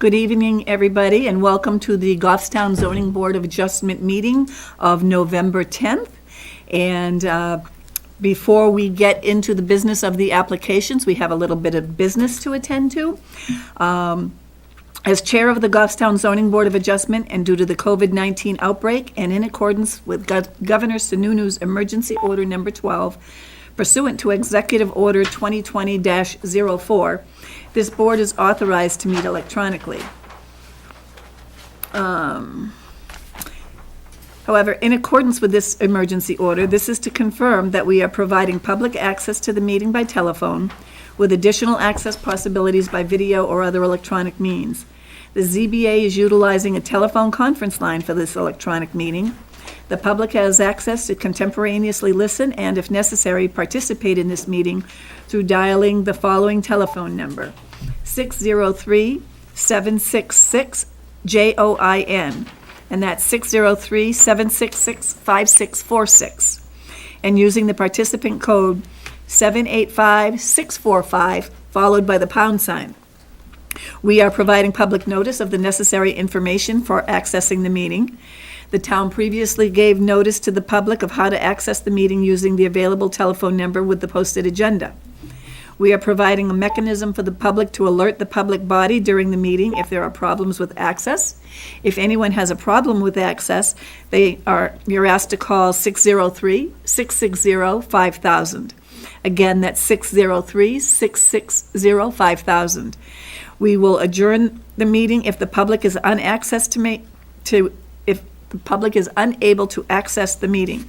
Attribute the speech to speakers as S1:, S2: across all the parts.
S1: Good evening, everybody, and welcome to the Goffstown Zoning Board of Adjustment meeting of November 10th. And before we get into the business of the applications, we have a little bit of business to attend to. As Chair of the Goffstown Zoning Board of Adjustment, and due to the COVID-19 outbreak, and in accordance with Governor Sununu's Emergency Order Number 12, pursuant to Executive Order 2020-04, this board is authorized to meet electronically. However, in accordance with this emergency order, this is to confirm that we are providing public access to the meeting by telephone, with additional access possibilities by video or other electronic means. The ZBA is utilizing a telephone conference line for this electronic meeting. The public has access to contemporaneously listen and, if necessary, participate in this meeting through dialing the following telephone number: 603-766-JOIN, and that's 603-766-5646, and using the participant code 785-645, followed by the pound sign. We are providing public notice of the necessary information for accessing the meeting. The town previously gave notice to the public of how to access the meeting using the available telephone number with the posted agenda. We are providing a mechanism for the public to alert the public body during the meeting if there are problems with access. If anyone has a problem with access, you're asked to call 603-660-5000. Again, that's 603-660-5000. We will adjourn the meeting if the public is the public is unable to access the meeting.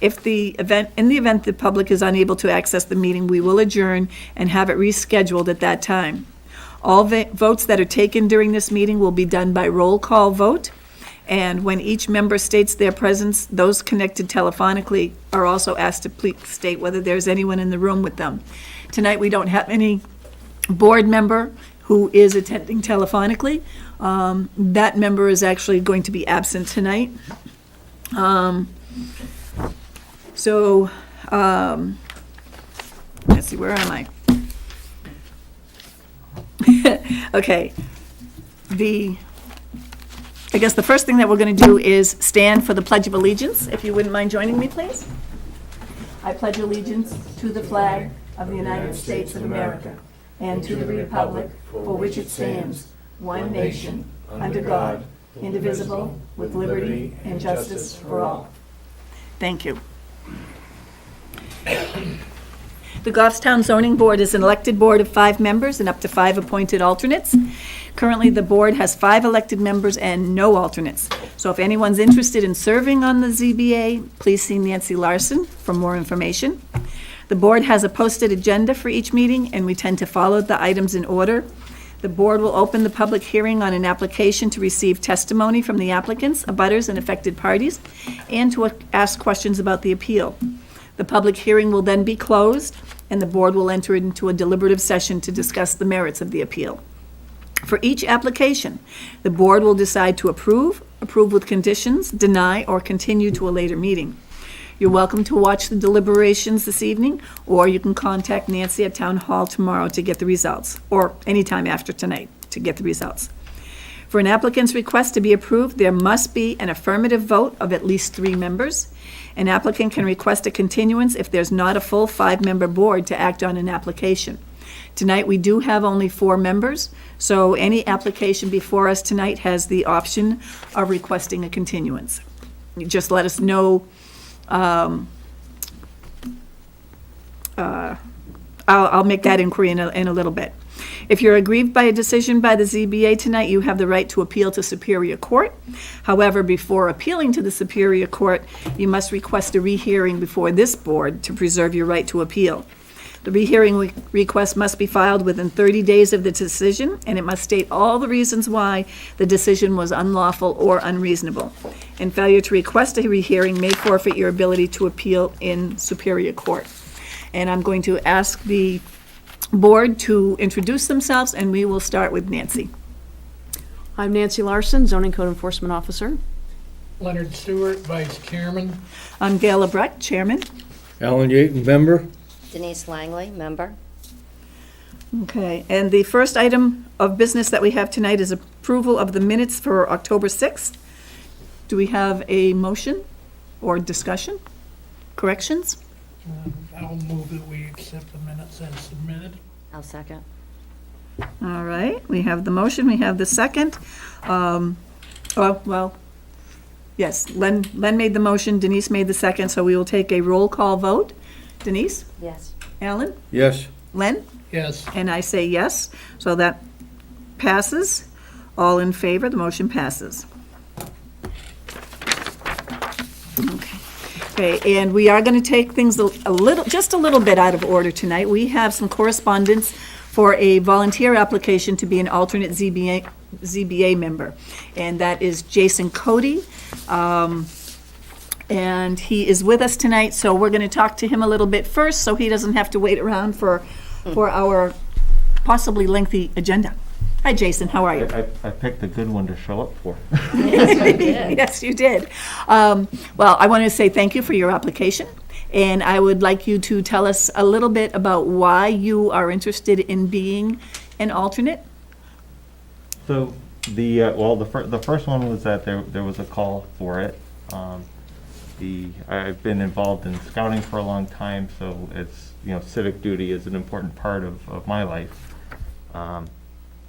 S1: In the event the public is unable to access the meeting, we will adjourn and have it rescheduled at that time. All votes that are taken during this meeting will be done by roll call vote, and when each member states their presence, those connected telephonically are also asked to please state whether there's anyone in the room with them. Tonight, we don't have any board member who is attending telephonically. That member is actually going to be absent tonight. Let's see, where am I? Okay. I guess the first thing that we're going to do is stand for the Pledge of Allegiance. If you wouldn't mind joining me, please. I pledge allegiance to the flag of the United States of America and to the republic for which it stands, one nation, under God, indivisible, with liberty and justice for all. Thank you. The Goffstown Zoning Board is an elected board of 5 members and up to 5 appointed alternates. Currently, the board has 5 elected members and no alternates. So if anyone's interested in serving on the ZBA, please see Nancy Larson for more information. The board has a posted agenda for each meeting, and we tend to follow the items in order. The board will open the public hearing on an application to receive testimony from the applicants, abutters, and affected parties, and to ask questions about the appeal. The public hearing will then be closed, and the board will enter into a deliberative session to discuss the merits of the appeal. For each application, the board will decide to approve with conditions, deny, or continue to a later meeting. You're welcome to watch the deliberations this evening, or you can contact Nancy at Town Hall tomorrow to get the results, or anytime after tonight to get the results. For an applicant's request to be approved, there must be an affirmative vote of at least 3 members. An applicant can request a continuance if there's not a full 5-member board to act on an application. Tonight, we do have only 4 members, so any application before us tonight has the option of requesting a continuance. You just let us know. I'll make that inquiry in a little bit. If you're aggrieved by a decision by the ZBA tonight, you have the right to appeal to Superior Court. However, before appealing to the Superior Court, you must request a rehearing before this board to preserve your right to appeal. The rehearing request must be filed within 30 days of the decision, and it must state all the reasons why the decision was unlawful or unreasonable. And failure to request a rehearing may forfeit your ability to appeal in Superior Court. And I'm going to ask the board to introduce themselves, and we will start with Nancy.
S2: I'm Nancy Larson, Zoning Code Enforcement Officer.
S3: Leonard Stewart, Vice Chairman.
S1: I'm Gail Lebrecht, Chairman.
S4: Alan Yaton, member.
S5: Denise Langley, member.
S1: Okay, and the first item of business that we have tonight is approval of the minutes for October 6th. Do we have a motion or discussion? Corrections?
S3: I'll move that we accept the minutes as submitted.
S2: I'll second.
S1: All right, we have the motion, we have the second. Yes, Len made the motion, Denise made the second, so we will take a roll call vote. Denise?
S2: Yes.
S1: Alan?
S4: Yes.
S1: Len?
S3: Yes,
S1: And I say yes, so that passes. All in favor, the motion passes. Okay, and we are going to take things just a little bit out of order tonight. We have some correspondence for a volunteer application to be an alternate ZBA member, and that is Jason Cody. And he is with us tonight, so we're going to talk to him a little bit first, so he doesn't have to wait around for our possibly lengthy agenda. Hi, Jason, how are you?
S4: I picked a good one to show up for.
S1: Yes, you did. Well, I want to say thank you for your application, and I would like you to tell us a little bit about why you are interested in being an alternate.
S4: So the first one was that there was a call for it. I've been involved in scouting for a long time, so it's, civic duty is an important part of my life.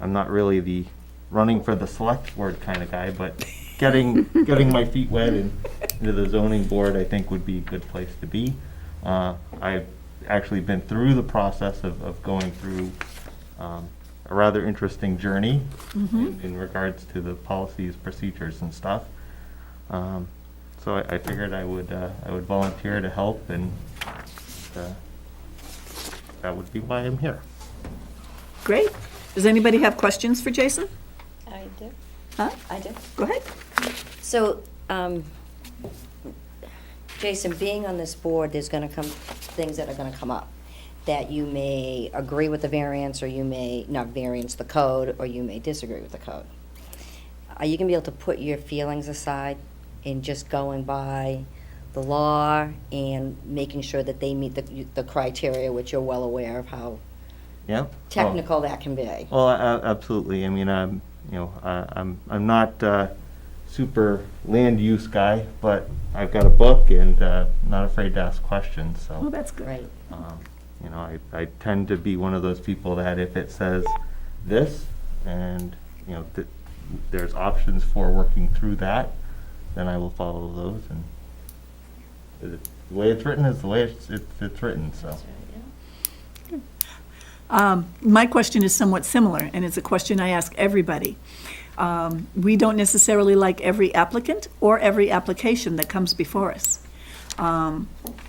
S4: I'm not really the running for the select board kind of guy, but getting my feet wet into the zoning board, I think, would be a good place to be. I've actually been through the process of going through a rather interesting journey in regards to the policies, procedures, and stuff. So I figured I would volunteer to help, and that would be why I'm here.
S1: Great. Does anybody have questions for Jason?
S5: I do.
S1: Huh?
S5: I do.
S1: Go ahead.
S5: So, Jason, being on this board, there's gonna come, things that are gonna come up, that you may agree with the variance, or you may not variance the code, or you may disagree with the code. Are you gonna be able to put your feelings aside in just going by the law and making sure that they meet the criteria, which you're well aware of how
S4: Yeah.
S5: technical that can be?
S4: Well, absolutely. I mean, I'm not super land use guy, but I've got a book and not afraid to ask questions.
S1: Oh,
S4: So,
S1: that's good.
S5: Right.
S4: I tend to be one of those people that if it says this, and there's options for working through that, then I will follow those. And the way it's written is the way it's written. So.
S1: My question is somewhat similar, and it's a question I ask everybody. We don't necessarily like every applicant or every application that comes before us.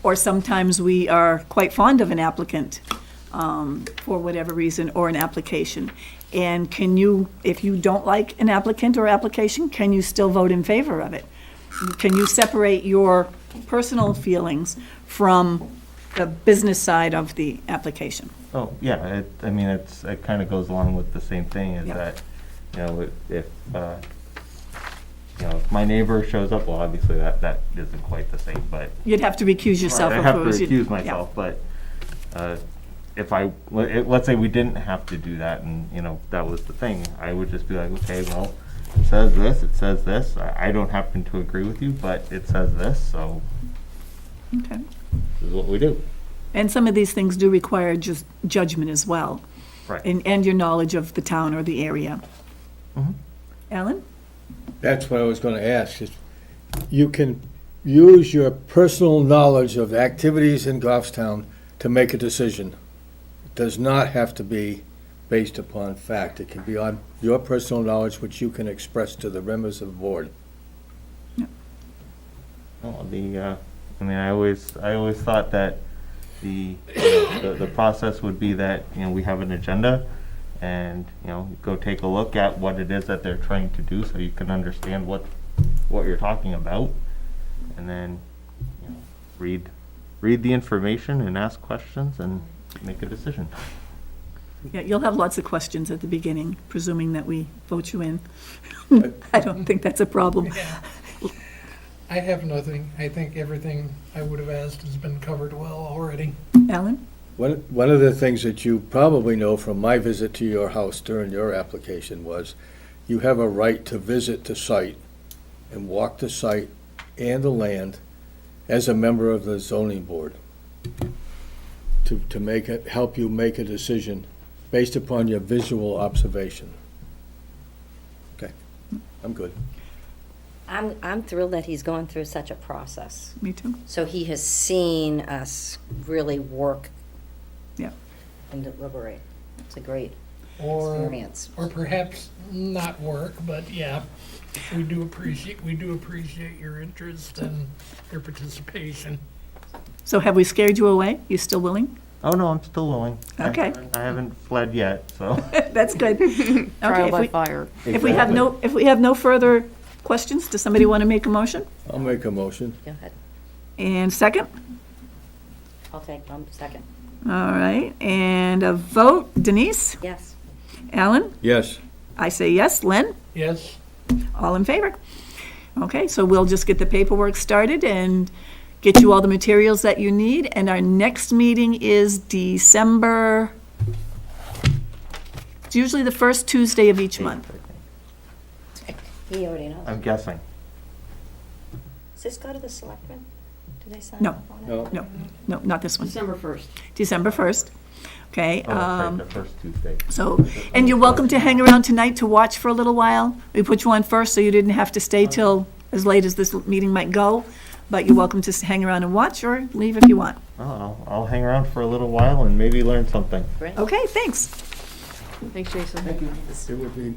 S1: Or sometimes we are quite fond of an applicant for whatever reason, or an application. And if you don't like an applicant or application, can you still vote in favor of it? Can you separate your personal feelings from the business side of the application?
S4: Oh, yeah, it kind of goes along with the same thing, is
S1: Yeah.
S4: that, if my neighbor shows up, well, obviously that isn't quite the same, but.
S1: You'd have to recuse yourself.
S4: I
S1: if
S4: have
S1: it
S4: to
S1: was you.
S4: recuse
S1: Yeah.
S4: myself, but, let's say we didn't have to do that, and, that was the thing, I would just be like, okay, well, it says this, I don't happen to agree with you, but it says this, so
S1: Okay.
S4: this is what we do.
S1: And some of these things do require just judgment as well,
S4: Right.
S1: and your knowledge of the town or the area.
S4: Mhm.
S1: Alan?
S6: That's what I was going to ask. Is you can use your personal knowledge of the activities in Goffstown to make a decision. It does not have to be based upon fact. It can be on your personal knowledge, which you can express to the members of the board.
S4: Well, I always thought that the process would be that, we have an agenda, and, go take a look at what it is that they're trying to do, so you can understand what you're talking about, and then, read the information and ask questions and make a decision.
S1: Yeah, you'll have lots of questions at the beginning, presuming that we vote you in. I don't think that's a problem.
S3: yeah. I have nothing. I think everything I would have asked has been covered well already.
S1: Alan?
S6: One of the things that you probably know from my visit to your house during your application was you have a right to visit the site and walk the site and the land as a member of the zoning board to make it, help you make a decision based upon your visual observation. Okay, I'm good.
S5: I'm thrilled that he's gone through such a process.
S1: Me too.
S5: So he has seen us really work.
S1: Yeah.
S5: And deliberate. It's a great
S3: Or,
S5: experience.
S3: or perhaps not work, but yeah, we do appreciate your interest and your participation.
S1: So have we scared you away? You still willing?
S4: Oh, no, I'm still willing.
S1: Okay.
S4: I haven't fled yet, so.
S1: That's good. Okay,
S2: Trial
S1: if
S2: by
S1: we-
S2: fire.
S1: If we have no further questions, does somebody want to make a motion?
S6: I'll make a motion.
S5: Go ahead.
S1: And second?
S5: I'll take, second.
S1: All right, and a vote. Denise?
S5: Yes.
S1: Alan?
S6: Yes.
S1: I say yes. Len?
S3: Yes,
S1: All in favor? Okay, so we'll just get the paperwork started and get you all the materials that you need. And our next meeting is December, it's usually the first Tuesday of each month.
S5: He already knows.
S4: I'm guessing.
S5: Does this go to the selectmen? Do they sign
S1: No.
S5: off on it?
S6: No,
S1: No, not this one.
S2: December 1st.
S1: December 1st. Okay,
S4: Oh, that's right, the first Tuesday.
S1: so, and you're welcome to hang around tonight to watch for a little while. We put you on first, so you didn't have to stay till as late as this meeting might go, but you're welcome to hang around and watch or leave if you want.
S4: Oh, I'll hang around for a little while and maybe learn something.
S5: Great.
S1: Okay, thanks.
S2: Thanks, Jason.
S6: it would be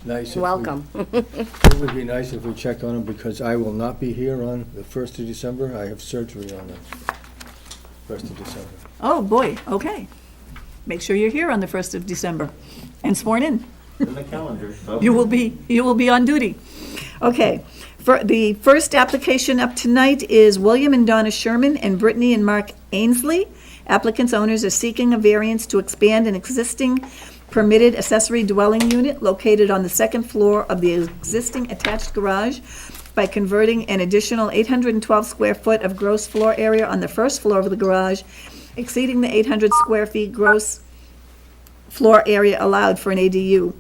S6: nice if we...
S5: Welcome.
S6: It would be nice if we checked on them, because I will not be here on the 1st of December. I have surgery on the 1st of December.
S1: Oh, boy, okay. Make sure you're here on the 1st of December and sworn in.
S4: In the calendar, so.
S1: You will be on duty. Okay, for the first application up tonight is William and Donna Sherman and Brittany and Mark Ainsley. Applicants' owners are seeking a variance to expand an existing permitted accessory dwelling unit located on the second floor of the existing attached garage by converting an additional 812 square foot of gross floor area on the first floor of the garage, exceeding the 800 square feet gross floor area allowed for an ADU.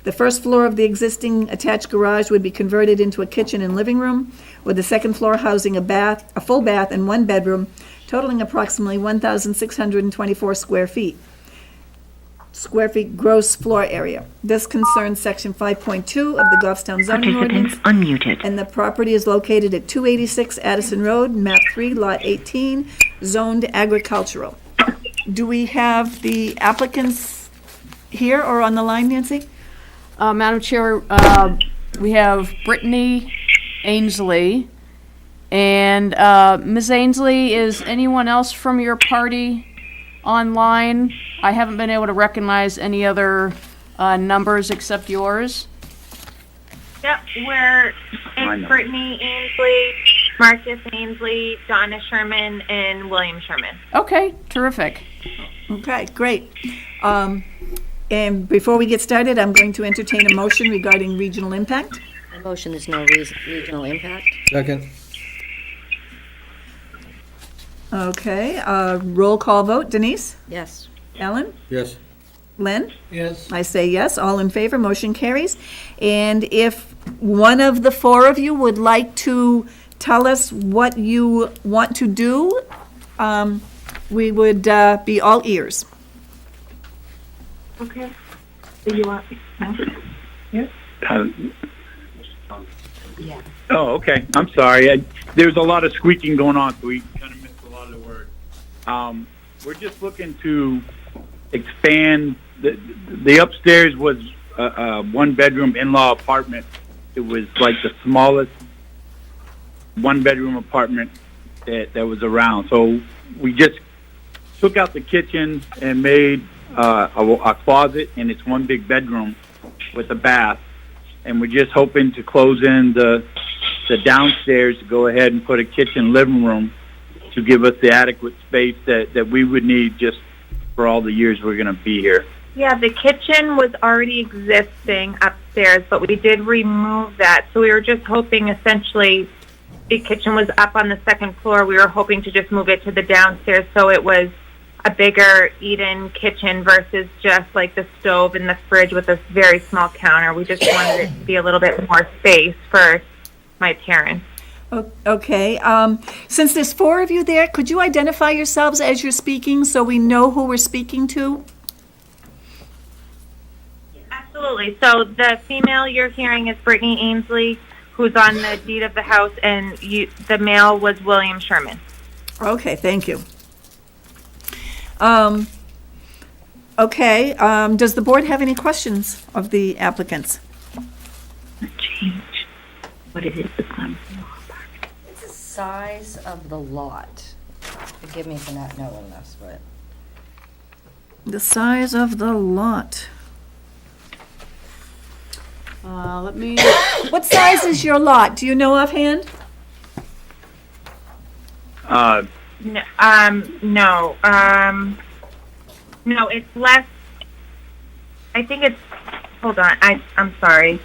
S1: The first floor of the existing attached garage would be converted into a kitchen and living room, with the second floor housing a full bath and one bedroom, totaling approximately 1,624 square feet gross floor area. This concerns section 5.2 of the Goffstown zoning ordinance.
S7: Unmuted.
S1: And the property is located at 286 Addison Road, map 3, lot 18, zoned agricultural. Do we have the applicants here or on the line, Nancy?
S2: Madam Chair, we have Brittany Ainsley. And Ms. Ainsley, is anyone else from your party online? I haven't been able to recognize any other numbers except yours.
S8: Yep, it's Brittany Ainsley, Marcus Ainsley, Donna Sherman, and William Sherman.
S2: Okay, terrific.
S1: Okay, great. And before we get started, I'm going to entertain a motion regarding regional impact.
S5: The motion is no regional impact.
S6: Second?
S1: Okay, roll call vote. Denise?
S5: Yes.
S1: Ellen?
S6: Yes.
S1: Len?
S3: yes,
S1: I say yes, all in favor, motion carries. And if one of the four of you would like to tell us what you want to do, we would be all ears.
S8: Okay. Do you want?
S9: Oh, okay. I'm sorry. There's a lot of squeaking going on, so we kind of missed a lot of the words. We're just looking to expand. The upstairs was a one-bedroom in-law apartment. It was like the smallest one-bedroom apartment that was around. So we just took out the kitchen and made a closet, and it's one big bedroom with a bath. And we're just hoping to close in the downstairs to go ahead and put a kitchen living room to give us the adequate space that we would need just for all the years we're going to be here.
S8: Yeah, the kitchen was already existing upstairs, but we did remove that. So we were just hoping, essentially, the kitchen was up on the second floor. We were hoping to just move it to the downstairs so it was a bigger eat-in kitchen versus just like the stove and the fridge with a very small counter. We just wanted it to be a little bit more space for my parents.
S1: Okay, since there's 4 of you there, could you identify yourselves as you're speaking so we know who we're speaking to?
S8: Absolutely. So the female you're hearing is Brittany Ainsley, who's on the deed of the house, and the male was William Sherman.
S1: Okay, thank you. Okay, does the board have any questions of the applicants?
S8: Change. What it is,
S5: It's the size of the lot. Forgive me for not knowing this, but
S1: The size of the lot.
S2: Let me,
S1: What size is your lot? Do you know offhand?
S8: No, no, it's less. I think it's. Hold on, I'm sorry.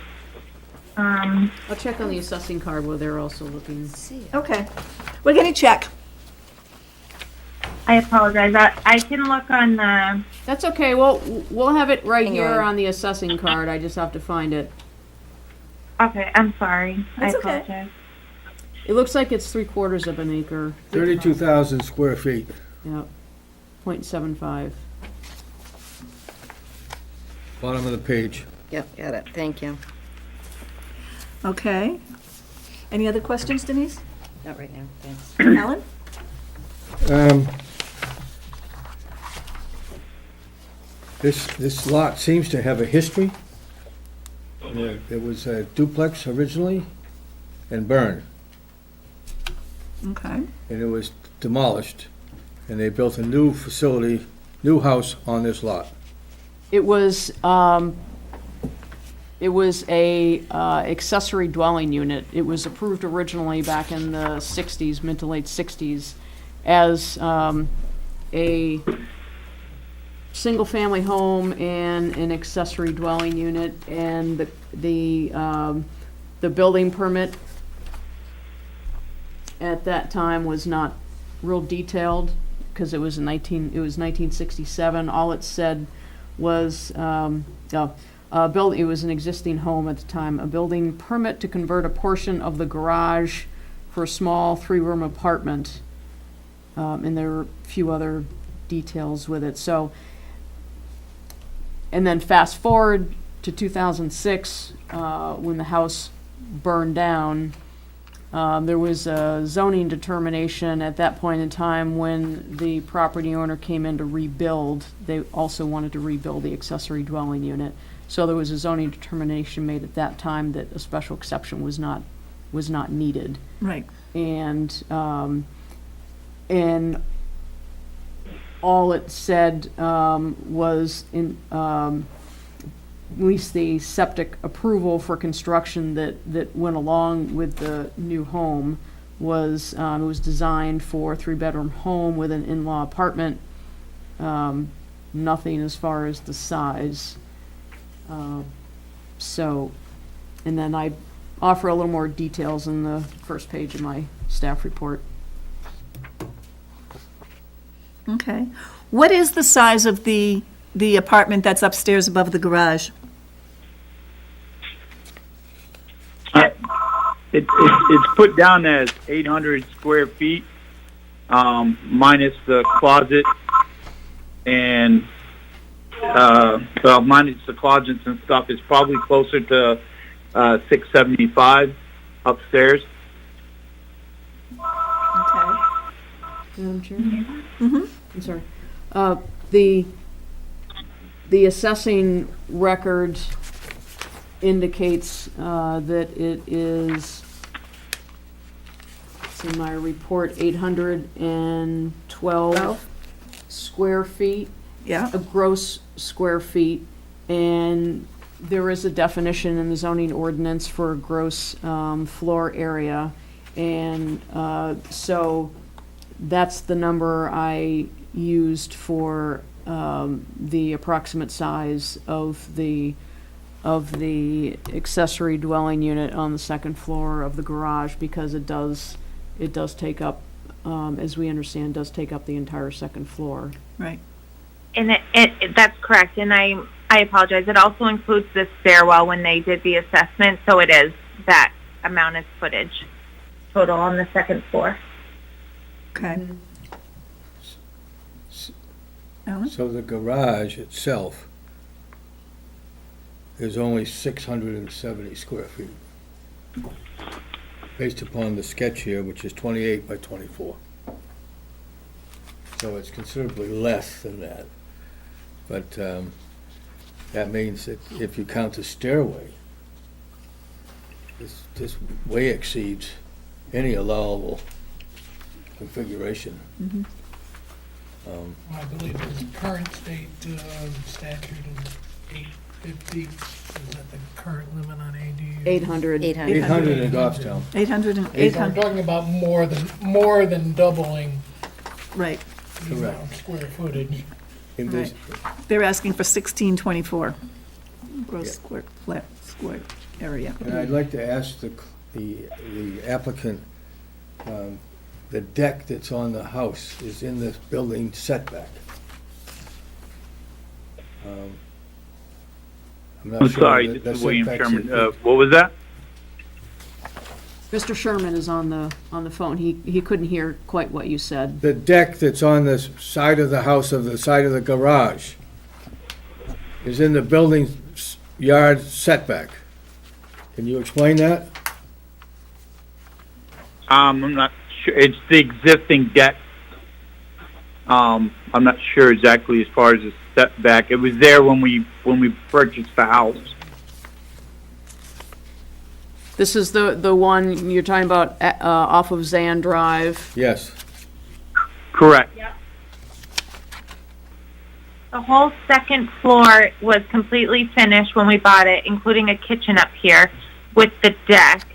S2: I'll check on the assessing card where they're also looking.
S1: Okay, we're gonna check.
S8: I apologize. I can look on the.
S2: That's okay, well, we'll have it right
S5: Hang
S2: here
S5: on.
S2: on the assessing card, I just have to find it.
S8: Okay, I'm sorry.
S1: That's
S8: I
S1: okay.
S8: apologize.
S2: It looks like it's 3/4 of an acre.
S6: 32,000 square feet.
S2: Yeah, 0.75.
S6: Bottom of the page.
S5: Yep, got it. Thank you.
S1: Okay. Any other questions, Denise?
S5: Not right now, thanks.
S1: Alan?
S6: This lot seems to have a history. There was a duplex originally and burned,
S1: Okay.
S6: and it was demolished, and they built a new facility, new house on this lot.
S2: It was a accessory dwelling unit. It was approved originally back in the 60s, mid to late 60s, as a single-family home and an accessory dwelling unit, and the building permit at that time was not real detailed, because it was 1967. All it said was, it was an existing home at the time, a building permit to convert a portion of the garage for a small 3-room apartment. And there were a few other details with it, so. And then fast forward to 2006, when the house burned down, there was a zoning determination at that point in time when the property owner came in to rebuild. They also wanted to rebuild the accessory dwelling unit. So there was a zoning determination made at that time that a special exception was not needed.
S1: Right.
S2: And all it said was in at least the septic approval for construction that went along with the new home was, it was designed for a 3-bedroom home with an in-law apartment. Nothing as far as the size. So, and then I offer a little more details in the first page of my staff report.
S1: Okay. What is the size of the apartment that's upstairs above the garage?
S9: It's put down as 800 square feet, minus the closet and, well, minus the closets and stuff. It's probably closer to 675 upstairs.
S1: Okay.
S2: Madam Chair?
S1: Mm-hmm.
S2: I'm sorry. The assessing record indicates that it is, it's in my report, 812 square feet,
S1: Yeah.
S2: gross square feet, and there is a definition in the zoning ordinance for gross floor area, and so that's the number I used for the approximate size of the accessory dwelling unit on the second floor of the garage, because it does take up as we understand, does take up the entire second floor.
S1: Right.
S8: And that's correct. And I apologize. It also includes the stairwell when they did the assessment, so it is that amount of footage total on the second floor.
S1: Okay. Alan?
S6: So the garage itself is only 670 square feet, based upon the sketch here, which is 28 by 24. So it's considerably less than that. But that means that if you count the stairway, this way exceeds any allowable configuration.
S3: I believe the current state statute is 850. Is that the current limit on ADUs?
S2: 800.
S6: 800 in Goffstown.
S1: 800 and
S3: So I'm
S1: 800,
S3: talking about more than doubling
S1: right.
S3: the amount of square footage.
S6: In this,
S1: They're asking for 1624 gross
S6: Yeah.
S1: square area.
S6: and I'd like to ask the applicant, the deck that's on the house is in this building setback. not
S9: I'm
S6: sure
S9: sorry,
S6: that
S9: this is
S6: the
S9: William
S6: setbacks
S9: Sherman.
S6: are-
S9: What was that?
S2: Mr. Sherman is on the phone. He couldn't hear quite what you said.
S6: The deck that's on the side of the house, of the side of the garage, is in the building yard setback. Can you explain that?
S9: I'm not sure. It's the existing deck. I'm not sure exactly as far as the setback. It was there when we purchased the house.
S2: This is the one you're talking about off of Zan Drive.
S6: Yes.
S9: Correct.
S8: The whole second floor was completely finished when we bought it, including a kitchen up here with the deck.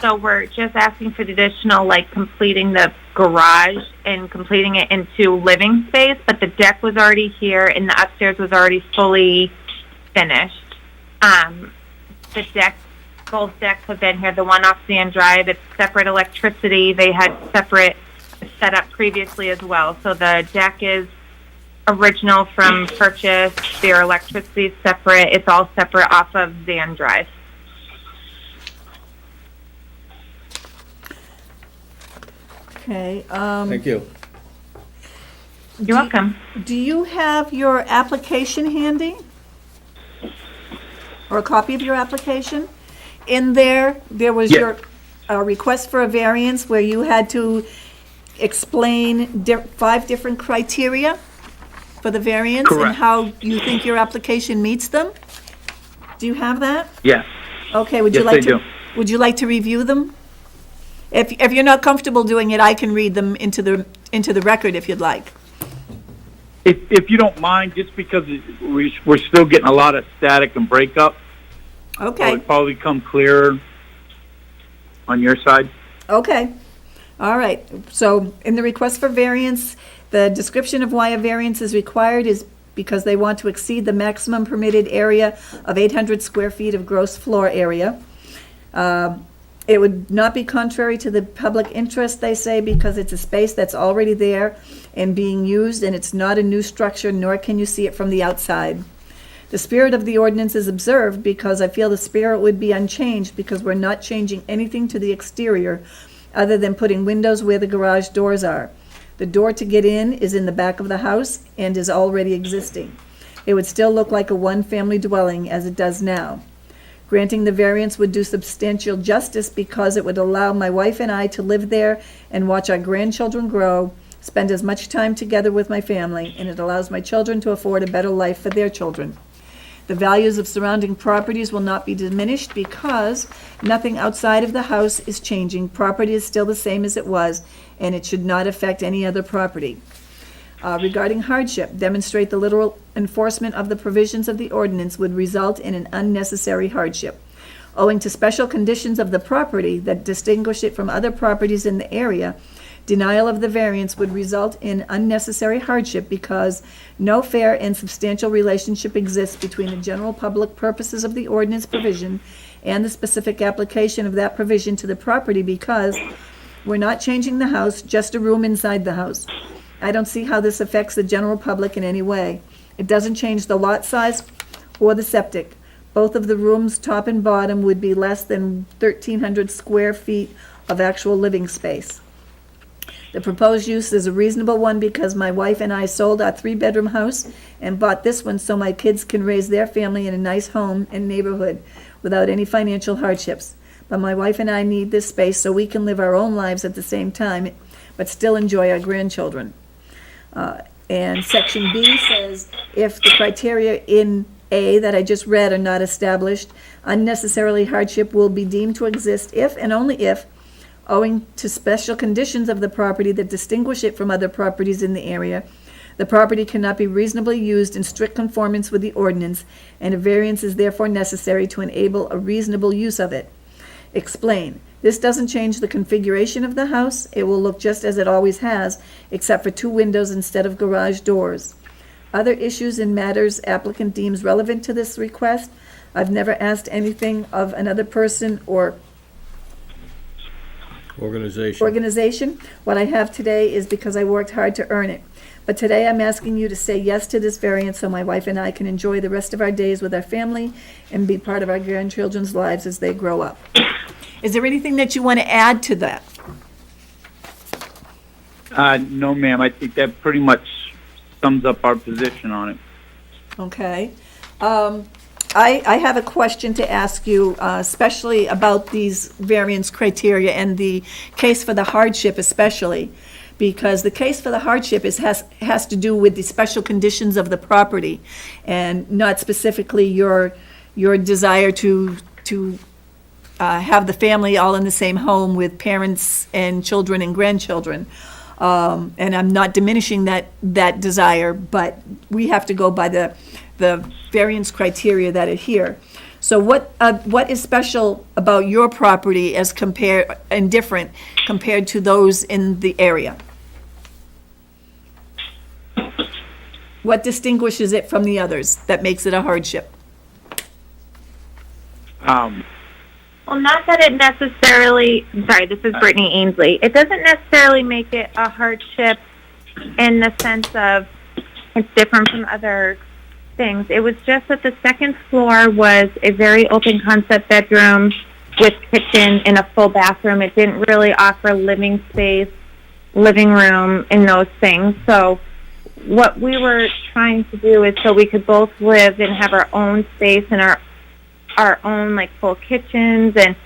S8: So we're just asking for the additional, like completing the garage and completing it into living space, but the deck was already here and the upstairs was already fully finished. The deck, both decks have been here. The one off Sand Drive, it's separate electricity. They had separate setup previously as well. So the deck is original from purchase. Their electricity is separate. It's all separate off of Zan Drive.
S1: Okay,
S6: Thank you.
S8: You're welcome.
S1: do you have your application handy? Or a copy of your application? In there was
S9: Yes.
S1: your request for a variance where you had to explain 5 different criteria for the variance and
S9: Correct.
S1: how you think your application meets them? Do you have that?
S9: Yes.
S1: Okay, would you
S9: Yes,
S1: like
S9: I
S1: to?
S9: do.
S1: Would you like to review them? If you're not comfortable doing it, I can read them into the record if you'd like.
S9: If you don't mind, just because we're still getting a lot of static and breakup, so
S1: Okay,
S9: it'd probably come clearer on your side.
S1: okay. All right. So in the request for variance, the description of why a variance is required is because they want to exceed the maximum permitted area of 800 square feet of gross floor area. It would not be contrary to the public interest, they say, because it's a space that's already there and being used, and it's not a new structure, nor can you see it from the outside. The spirit of the ordinance is observed because I feel the spirit would be unchanged because we're not changing anything to the exterior other than putting windows where the garage doors are. The door to get in is in the back of the house and is already existing. It would still look like a one-family dwelling as it does now. Granting the variance would do substantial justice because it would allow my wife and I to live there and watch our grandchildren grow, spend as much time together with my family, and it allows my children to afford a better life for their children. The values of surrounding properties will not be diminished because nothing outside of the house is changing. Property is still the same as it was, and it should not affect any other property. Regarding hardship, demonstrate the literal enforcement of the provisions of the ordinance would result in an unnecessary hardship. Owing to special conditions of the property that distinguish it from other properties in the area, denial of the variance would result in unnecessary hardship because no fair and substantial relationship exists between the general public purposes of the ordinance provision and the specific application of that provision to the property because We're not changing the house, just a room inside the house. I don't see how this affects the general public in any way. It doesn't change the lot size or the septic. Both of the rooms, top and bottom, would be less than 1,300 square feet of actual living space. The proposed use is a reasonable one because my wife and I sold our three-bedroom house and bought this one so my kids can raise their family in a nice home and neighborhood without any financial hardships. But my wife and I need this space so we can live our own lives at the same time, but still enjoy our grandchildren. And section B says, if the criteria in A that I just read are not established, unnecessarily hardship will be deemed to exist if and only if, owing to special conditions of the property that distinguish it from other properties in the area, the property cannot be reasonably used in strict conformance with the ordinance, and a variance is therefore necessary to enable a reasonable use of it. Explain. This doesn't change the configuration of the house. It will look just as it always has, except for 2 windows instead of garage doors. Other issues and matters applicant deems relevant to this request. I've never asked anything of another person or organization. What I have today is because I worked hard to earn it. But today I'm asking you to say yes to this variance so my wife and I can enjoy the rest of our days with our family and be part of our grandchildren's lives as they grow up. Is there anything that you want to add to that?
S9: No, ma'am. I think that pretty much sums up our position on it.
S1: Okay. I have a question to ask you, especially about these variance criteria and the case for the hardship especially, because the case for the hardship has to do with the special conditions of the property and not specifically your desire to have the family all in the same home with parents and children and grandchildren. And I'm not diminishing that desire, but we have to go by the variance criteria that are here. So what is special about your property as compared, and different compared to those in the area? What distinguishes it from the others that makes it a hardship?
S8: Well, not that it necessarily, sorry, this is Brittany Ainsley. It doesn't necessarily make it a hardship in the sense of it's different from other things. It was just that the second floor was a very open concept bedroom with kitchen and a full bathroom. It didn't really offer living space, living room, and those things. So what we were trying to do is so we could both live and have our own space and our own like full kitchens and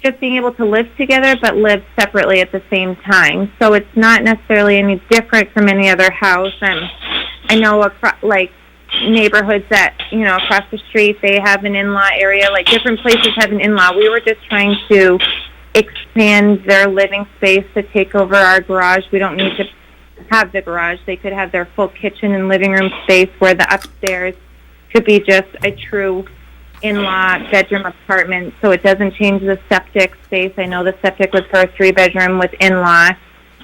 S8: just being able to live together but live separately at the same time. So it's not necessarily any different from any other house. And I know like neighborhoods that, across the street, they have an in-law area, like different places have an in-law. We were just trying to expand their living space to take over our garage. We don't need to have the garage. They could have their full kitchen and living room space where the upstairs could be just a true in-law bedroom apartment, so it doesn't change the septic space. I know the septic was for a 3-bedroom with in-law.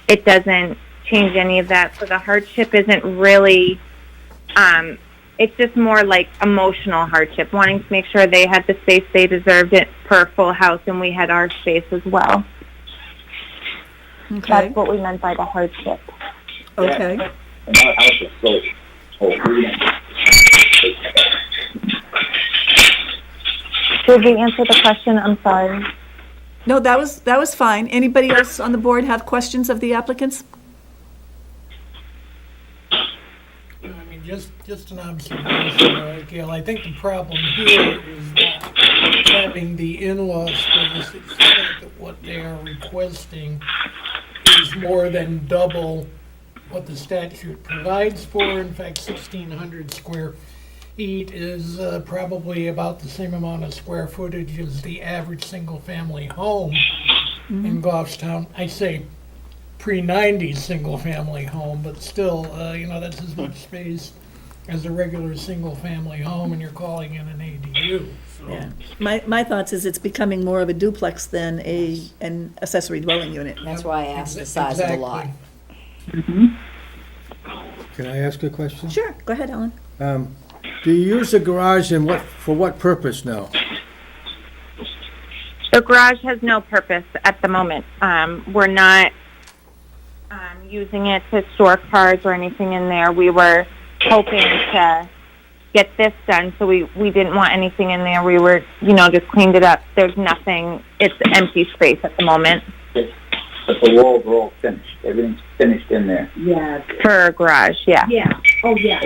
S8: It doesn't change any of that, so the hardship isn't really, it's just more like emotional hardship, wanting to make sure they had the space they deserved it per full house, and we had our space as well.
S1: Okay.
S8: That's what we meant by the hardship.
S1: Okay.
S8: Did we answer the question? I'm sorry.
S1: No, that was fine. Anybody else on the board have questions of the applicants?
S3: I mean, just an observation, Gail. I think the problem here is that having the in-law space, it's the fact that what they are requesting is more than double what the statute provides for. In fact, 1,600 square feet is probably about the same amount of square footage as the average single-family home in Goffstown. I say pre-90s single-family home, but still, that's as much space as a regular single-family home, and you're calling it an ADU. So.
S1: Yeah. My thoughts is it's becoming more of a duplex than an accessory dwelling unit.
S5: That's why I asked the size of the lot.
S6: Can I ask a question?
S1: Sure, go ahead, Ellen.
S6: Do you use the garage and for what purpose now?
S8: The garage has no purpose at the moment. We're not using it to store cars or anything in there. We were hoping to get this done, so we didn't want anything in there. We were, just cleaned it up. There's nothing. It's empty space at the moment.
S9: But the walls are all finished. Everything's finished in there.
S8: Yeah. For a garage, yeah.
S7: Yeah, oh, yeah.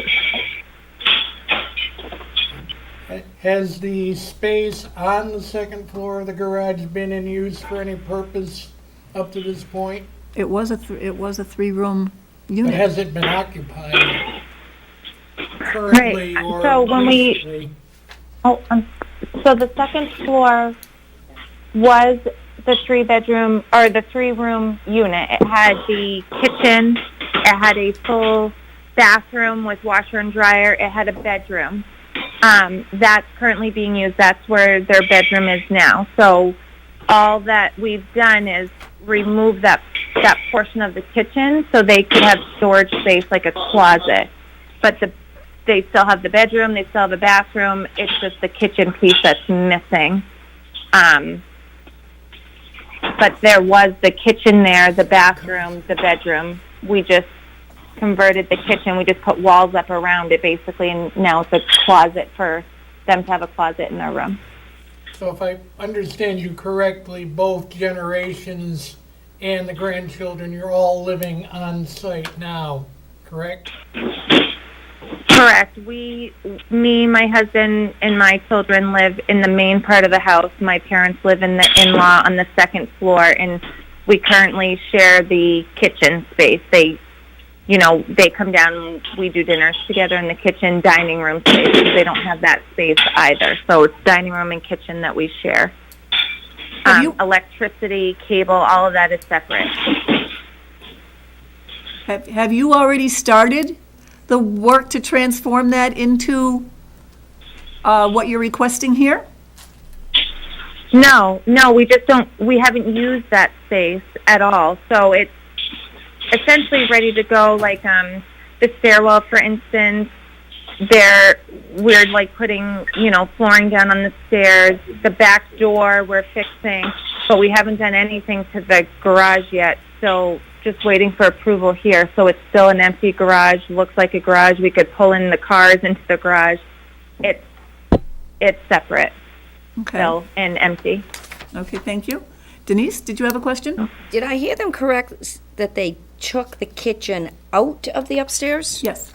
S3: Has the space on the second floor of the garage been in use for any purpose up to this point?
S1: It was a three-room
S3: But
S1: unit.
S3: has it been occupied currently
S8: Right,
S3: or
S8: so when we-
S3: recently?
S8: So the second floor was the three-bedroom, or the three-room unit. It had the kitchen, it had a full bathroom with washer and dryer, it had a bedroom. That's currently being used, that's where their bedroom is now. So all that we've done is remove that portion of the kitchen so they could have storage space like a closet. But they still have the bedroom, they still have a bathroom, it's just the kitchen piece that's missing. But there was the kitchen there, the bathroom, the bedroom. We just converted the kitchen, we just put walls up around it basically, and now it's a closet for them to have a closet in their room.
S3: So if I understand you correctly, both generations and the grandchildren, you're all living on site now, correct?
S8: Correct. Me, my husband, and my children live in the main part of the house. My parents live in the in-law on the second floor, and we currently share the kitchen space. They come down and we do dinners together in the kitchen, dining room space, because they don't have that space either. So it's dining room and kitchen that we share. Electricity, cable, all of that is separate.
S1: Have you already started the work to transform that into what you're requesting here?
S8: No, we haven't used that space at all. So it's essentially ready to go, like the stairwell, for instance. We're like putting, flooring down on the stairs. The back door we're fixing, but we haven't done anything to the garage yet. So just waiting for approval here. So it's still an empty garage, looks like a garage. We could pull in the cars into the garage. It's separate
S1: Okay.
S8: still and empty.
S1: Okay, thank you. Denise, did you have a question?
S5: Did I hear them correct that they took the kitchen out of the upstairs?
S1: Yes.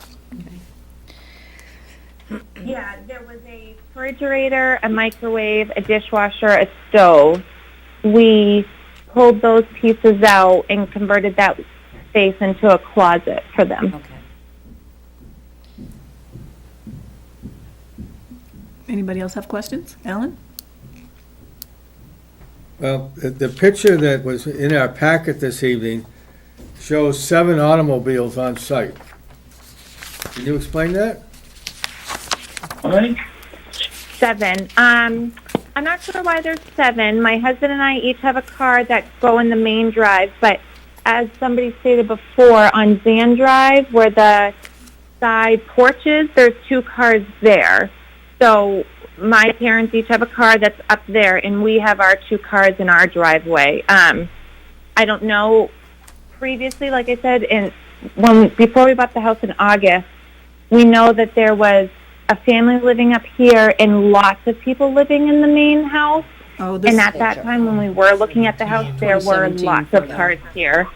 S8: Yeah, there was a refrigerator, a microwave, a dishwasher, a stove. We pulled those pieces out and converted that space into a closet for them.
S5: Okay.
S1: Anybody else have questions? Alan?
S6: Well, the picture that was in our packet this evening shows 7 automobiles on site. Can you explain that?
S9: How many?
S8: 7. I'm not sure why there's 7. My husband and I each have a car that go in the main drive, but as somebody stated before, on Zan Drive, where the side porch is, there's 2 cars there. So my parents each have a car that's up there, and we have our 2 cars in our driveway. I don't know. Previously, like I said, before we bought the house in August, we know that there was a family living up here and lots of people living in the main house.
S1: Oh,
S8: And at that time, when we were looking at the house, there were
S7: 2017
S8: lots
S7: for
S8: of
S7: them.
S8: cars here.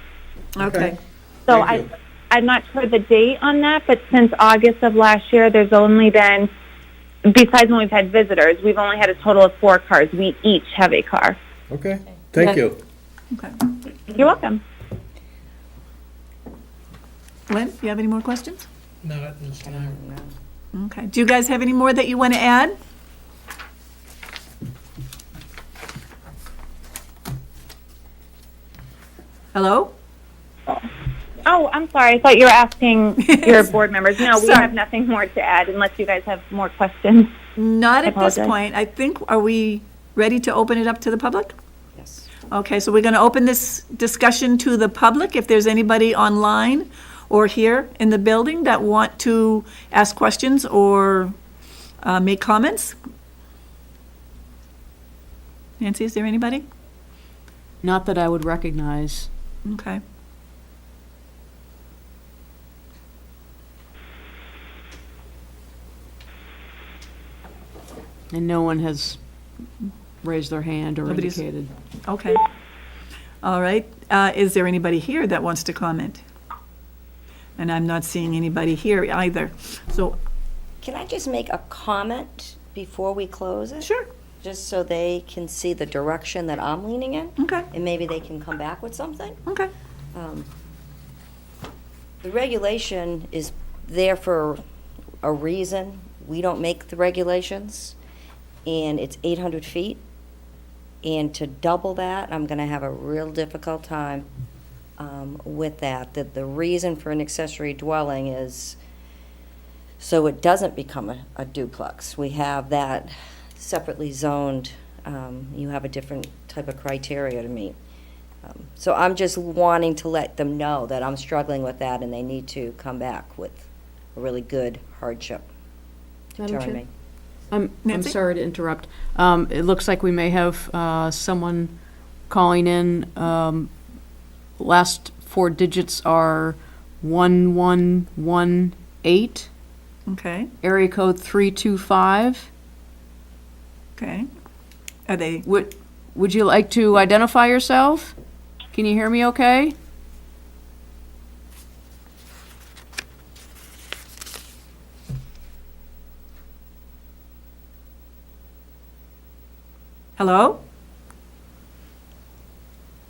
S1: okay.
S8: So
S6: Thank you.
S8: I'm not sure the date on that, but since August of last year, there's only been, besides when we've had visitors, we've only had a total of 4 cars. We each have a car.
S6: Okay, thank you.
S1: Okay.
S8: You're welcome.
S1: Lynn, do you have any more questions?
S3: Not at this time.
S1: Okay. Do you guys have any more that you want to add? Hello?
S8: Oh, I'm sorry. I thought you were asking your board members. No, we
S1: Sorry.
S8: have nothing more to add unless you guys have more questions.
S1: Not at this
S8: apologize.
S1: point. I think, are we ready to open it up to the public?
S5: Yes.
S1: Okay, so we're going to open this discussion to the public. If there's anybody online or here in the building that want to ask questions or make comments. Nancy, is there anybody?
S2: Not that I would recognize.
S1: Okay.
S2: And no one has raised their hand or
S1: Nobody's-
S2: indicated.
S1: Okay. All right. Is there anybody here that wants to comment? And I'm not seeing anybody here either. So,
S5: Can I just make a comment before we close it?
S1: sure,
S5: Just so they can see the direction that I'm leaning in,
S1: okay,
S5: and maybe they can come back with something?
S1: okay.
S5: The regulation is there for a reason. We don't make the regulations, and it's 800 feet. And to double that, I'm gonna have a real difficult time with that. That the reason for an accessory dwelling is so it doesn't become a duplex. We have that separately zoned, you have a different type of criteria to meet. So I'm just wanting to let them know that I'm struggling with that, and they need to come back with a really good hardship to
S2: Madam
S5: turn
S2: Chair?
S5: me.
S2: I'm
S1: Nancy?
S2: sorry to interrupt. It looks like we may have someone calling in. Last four digits are 1118,
S1: Okay,
S2: area code 325.
S1: okay. Are they,
S2: Would you like to identify yourself? Can you hear me okay?
S1: hello?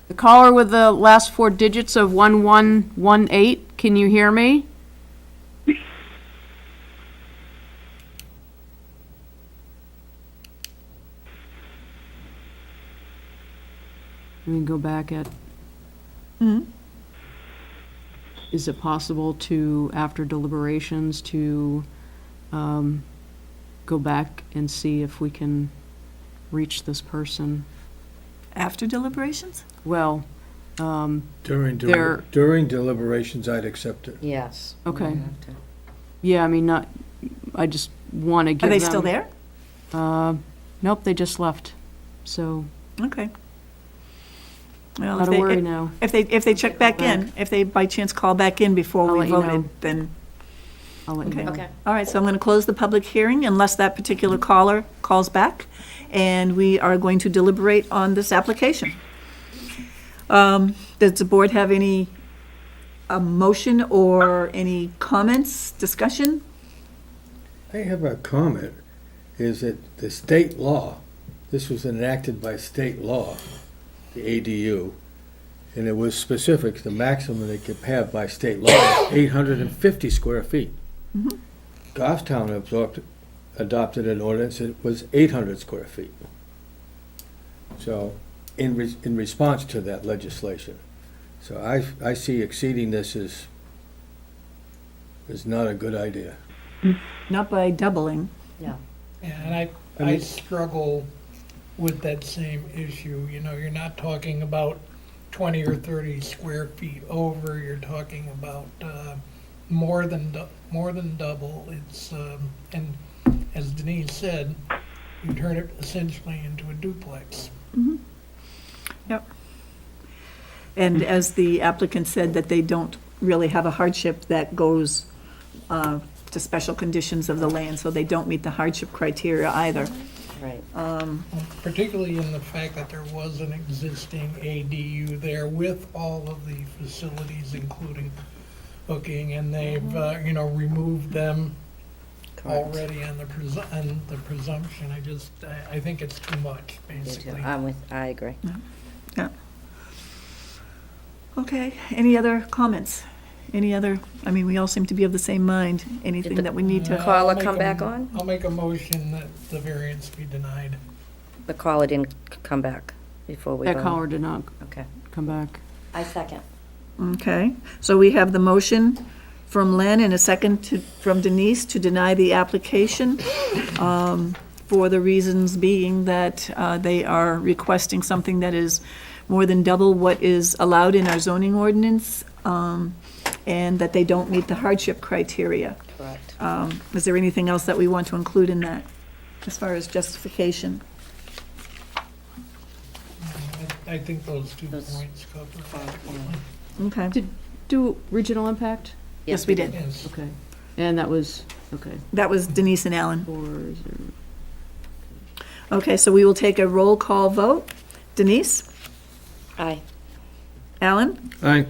S2: The caller with the last four digits of 1118, can you hear me? Let me go back at,
S1: Mhm.
S2: is it possible to, after deliberations, to go back and see if we can reach this person?
S1: After deliberations?
S2: Well,
S6: During
S2: There-
S6: deliberations, I'd accept it.
S5: Yes.
S2: Okay.
S5: We have to.
S2: yeah, I mean, not, I just want to give
S1: Are
S2: them.
S1: they still there?
S2: Nope, they just left, so
S1: Okay. Well,
S2: not
S1: if
S2: to
S1: they,
S2: worry now.
S1: if they check back in, if they by chance call back in before
S2: I'll
S1: we
S2: let you know.
S1: voted, then,
S2: I'll let you
S1: okay.
S2: know.
S5: Okay.
S1: All right, so I'm going to close the public hearing unless that particular caller calls back, and we are going to deliberate on this application. Does the board have any motion or any comments, discussion?
S6: I have a comment, is that the state law, this was enacted by state law, the ADU, and it was specific, the maximum they could have by state law is 850 square feet. Goffstown adopted an ordinance that was 800 square feet. So, in response to that legislation. So I see exceeding this is not a good idea.
S1: Not by doubling.
S5: No.
S3: Yeah, and I
S6: mean-
S3: struggle with that same issue. You know, you're not talking about 20 or 30 square feet over, you're talking about more than double. It's, and as Denise said, you turn it essentially into a duplex.
S1: Yep. And as the applicant said, that they don't really have a hardship that goes to special conditions of the land, so they don't meet the hardship criteria either.
S5: Right.
S3: Particularly in the fact that there was an existing ADU there with all of the facilities, including hooking, and they've, removed them
S5: Correct.
S3: already on the presumption. I think it's too much,
S5: Me too.
S3: basically.
S5: I agree.
S1: Yeah. Okay, any other comments? Any other, I mean, we all seem to be of the same mind. Anything that we need to,
S5: Caller
S3: I'll make
S5: come
S3: a-
S5: back on?
S3: I'll make a motion that the variance be denied.
S5: The caller didn't come back before we
S2: That
S5: voted.
S2: caller did not
S5: Okay.
S2: come back.
S5: I second.
S1: okay. So we have the motion from Len and a second from Denise to deny the application, for the reasons being that they are requesting something that is more than double what is allowed in our zoning ordinance, and that they don't meet the hardship criteria.
S5: Correct.
S1: Is there anything else that we want to include in that, as far as justification?
S3: I think those 2
S5: Those-
S3: points cover it.
S1: Okay.
S2: Do regional impact?
S1: Yes, we did.
S3: Yes.
S2: Okay. And that was, okay,
S1: That was Denise and Alan.
S2: 4-0.
S1: Okay, so we will take a roll call vote. Denise?
S5: Aye.
S1: Alan?
S6: Aye.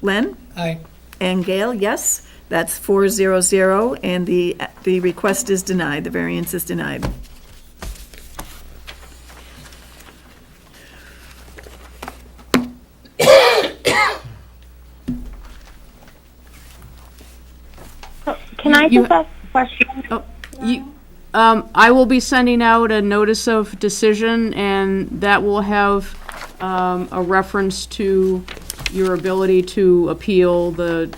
S1: Len?
S3: Aye.
S1: And Gail, yes. That's 400, and the request is denied, the variance is denied.
S8: Can I
S2: You-
S8: just ask a question?
S2: I will be sending out a notice of decision, and that will have a reference to your ability to appeal the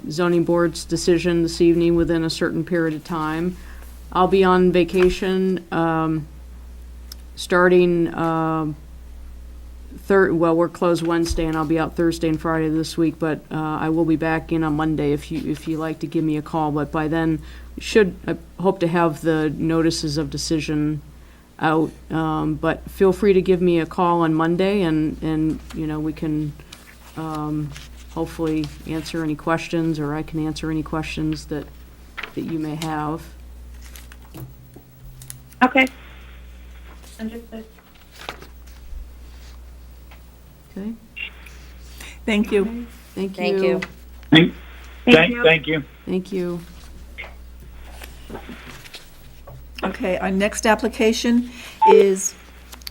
S2: zoning board's decision this evening within a certain period of time. I'll be on vacation starting we're closed Wednesday, and I'll be out Thursday and Friday this week, but I will be back in on Monday if you like to give me a call. But by then, I hope to have the notices of decision out. But feel free to give me a call on Monday, and we can hopefully answer any questions, or I can answer any questions that you may have.
S8: Okay. Understood.
S2: Okay?
S1: Thank you.
S2: Thank you.
S5: Thank you.
S8: Thank you.
S9: Thank you.
S2: Thank you.
S1: Okay, our next application is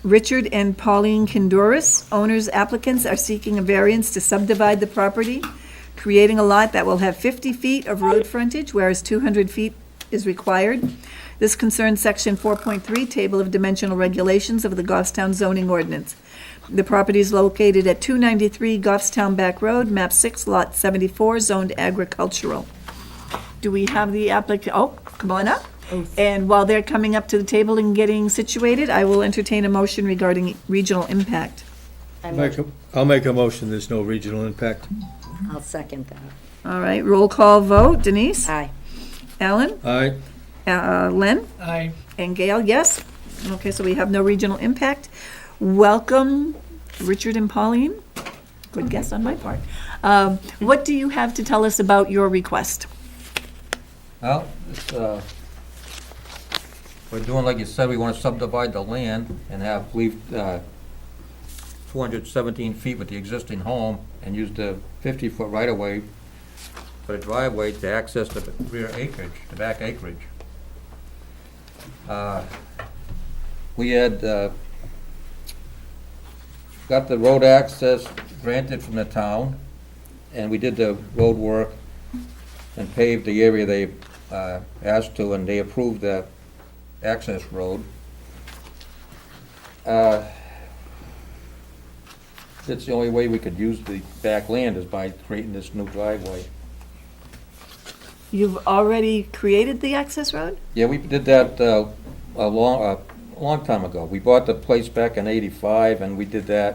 S1: Richard and Pauline Kindoris. Owners applicants are seeking a variance to subdivide the property, creating a lot that will have 50 feet of road frontage, whereas 200 feet is required. This concerns Section 4.3, Table of Dimensional Regulations of the Goffstown zoning ordinance. The property is located at 293 Goffstown Back Road, map 6, lot 74, zoned agricultural. Do we have the applicant? Oh, come on up. And while they're coming up to the table and getting situated, I will entertain a motion regarding regional impact.
S6: I'll make a motion, there's no regional impact.
S5: I'll second that.
S1: All right, roll call vote. Denise?
S5: Aye.
S1: Alan?
S6: Aye.
S1: Len?
S3: Aye.
S1: And Gail, yes? Okay, so we have no regional impact. Welcome, Richard and Pauline. Good guess on my part. What do you have to tell us about your request?
S7: Well, we're doing, like you said, we want to subdivide the land and leave 217 feet with the existing home and use the 50-foot right-of-way for the driveway to access the rear acreage, the back acreage. We had got the road access granted from the town, and we did the road work and paved the area they asked to, and they approved that access road. It's the only way we could use the back land is by creating this new driveway.
S1: You've already created the access road?
S7: Yeah, we did that a long time ago. We bought the place back in '85, and we did that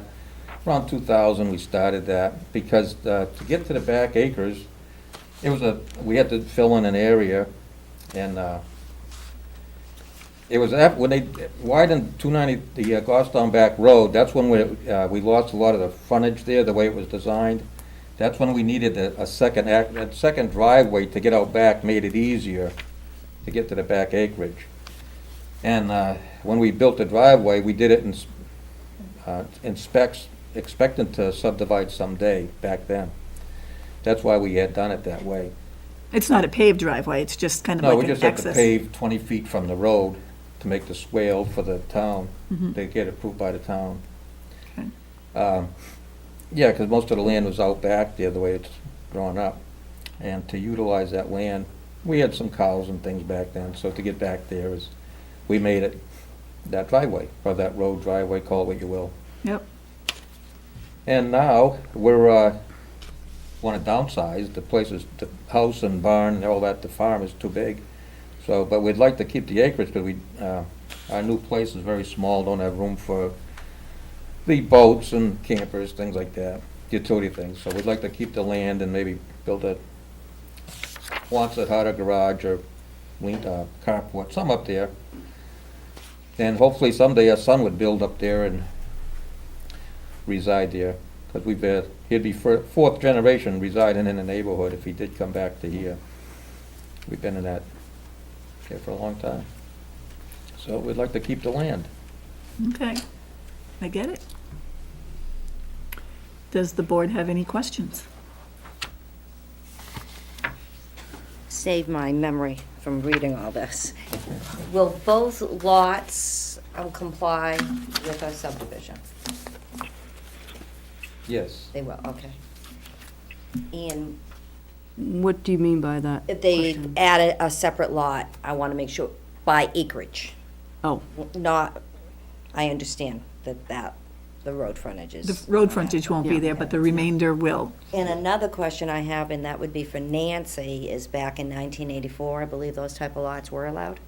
S7: around 2000. We started that because to get to the back acres, we had to fill in an area, and it was when they widened 290 the Goffstown Back Road. That's when we lost a lot of the frontage there, the way it was designed. That's when we needed a second driveway to get out back. Made it easier to get to the back acreage. And when we built the driveway, we did it in specs, expecting to subdivide someday back then. That's why we had done it that way.
S1: It's not a paved driveway, it's just kind of
S7: No,
S1: like
S7: we
S1: an
S7: just had to
S1: access.
S7: pave 20 feet from the road to make the swale for the town, to get approved by the town.
S1: Okay.
S7: Yeah, because most of the land was out back there, the way it's grown up. And to utilize that land, we had some cows and things back then, so to get back there we made it that driveway, or that road driveway, call it what you will.
S1: Yep.
S7: And now, we're, want to downsize, the house and barn and all that, the farm is too big. So, but we'd like to keep the acreage, because our new place is very small, don't have room for the boats and campers, things like that, utility things. So we'd like to keep the land and maybe build a Quonset hut or garage or carport, some up there. And hopefully someday our son would build up there and reside there, because he'd be fourth generation residing in the neighborhood if he did come back to here. We've been in that here for a long time. So we'd like to keep the land.
S1: Okay, I get it. Does the board have any questions?
S5: Save my memory from reading all this. Will both lots comply with our subdivision?
S7: Yes.
S5: They will, okay. And
S2: What do you mean by that?
S5: if they
S2: question?
S5: added a separate lot, I want to make sure, by acreage.
S2: Oh.
S5: Not, I understand that the road frontage is.
S1: The road frontage won't be
S2: Yeah.
S1: there, but the remainder will.
S5: And another question I have, and that would be for Nancy, is back in 1984, I believe those type of lots were allowed?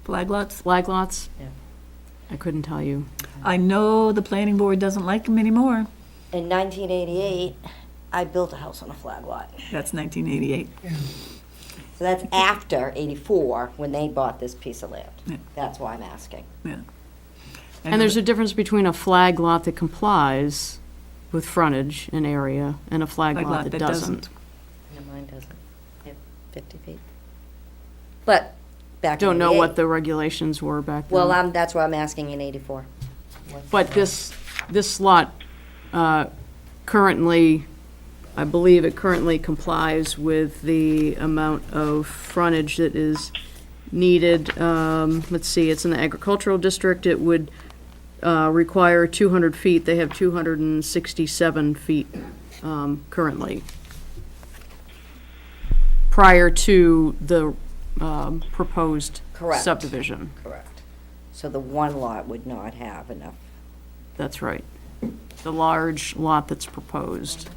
S1: Flag lots?
S2: Flag lots?
S5: Yeah.
S2: I couldn't tell you.
S1: I know the planning board doesn't like them anymore.
S5: In 1988, I built a house on a flag lot.
S1: That's 1988.
S5: So that's after 84, when they bought this piece of land.
S1: Yeah.
S5: That's why I'm asking.
S1: Yeah.
S2: And there's a difference between a flag lot that complies with frontage and area and a flag lot that doesn't.
S5: No, mine doesn't. Yeah, 50 feet. But back in
S2: Don't know what
S5: 88
S2: the regulations were back then.
S5: Well, that's why I'm asking in 84.
S2: But this lot currently, I believe it currently complies with the amount of frontage that is needed. Let's see, it's in the agricultural district. It would require 200 feet. They have 267 feet currently, prior to the proposed
S5: Correct.
S2: subdivision.
S5: Correct. So the one lot would not have enough.
S2: That's right. The large lot that's proposed.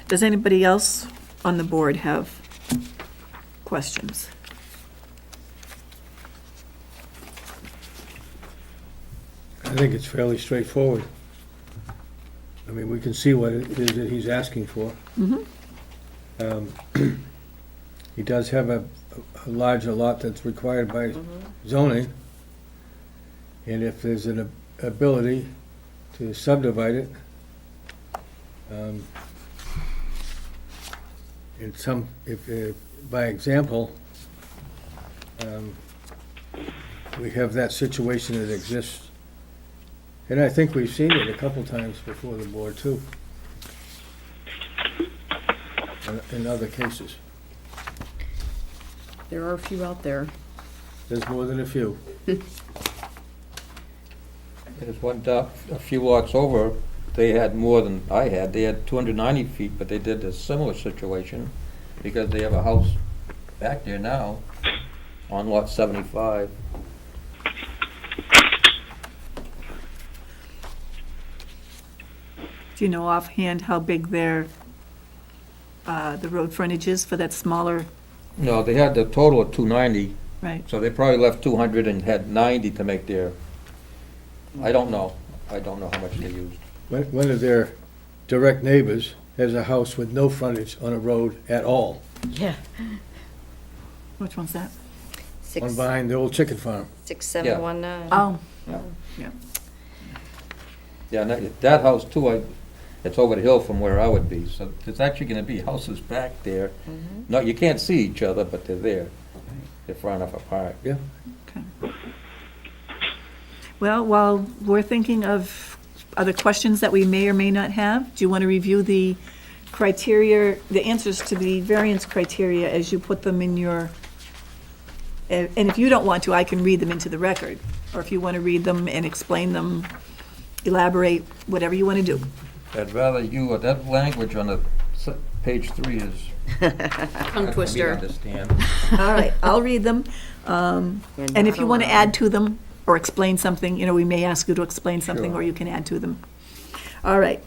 S1: Does anybody else on the board have questions?
S6: I think it's fairly straightforward. I mean, we can see what it is that he's asking for. He does have a larger lot that's required by zoning. And if there's an ability to subdivide it, by example, we have that situation that exists. And I think we've seen it a couple times before the board, too. In other cases.
S2: There are a few out there.
S6: There's more than a few.
S7: There's one, a few lots over, they had more than I had. They had 290 feet, but they did a similar situation because they have a house back there now on lot 75.
S1: Do you know offhand how big the road frontage is for that smaller,
S7: No, they had the total of 290,
S1: right?
S7: so they probably left 200 and had 90 to make their, I don't know. I don't know how much they used.
S6: One of their direct neighbors has a house with no frontage on a road at all.
S5: Yeah.
S1: Which one's that?
S6: One behind the old chicken farm.
S5: 6719.
S1: Oh,
S7: Yeah, and that house too, it's over the hill from where I would be, so there's actually gonna be houses back there. No, you can't see each other, but they're there. They're far enough apart.
S6: Yeah.
S1: okay. Well, while we're thinking of other questions that we may or may not have, do you want to review the criteria, the answers to the variance criteria as you put them in your, and if you don't want to, I can read them into the record, or if you want to read them and explain them, elaborate, whatever you want to do.
S7: I'd rather you, that language on the page 3 is.
S2: Tongue twister.
S7: Understand.
S1: All right, I'll read them. And if you want to add to them or explain something, we may ask you to explain something,
S7: Sure.
S1: or you can add to them. All right.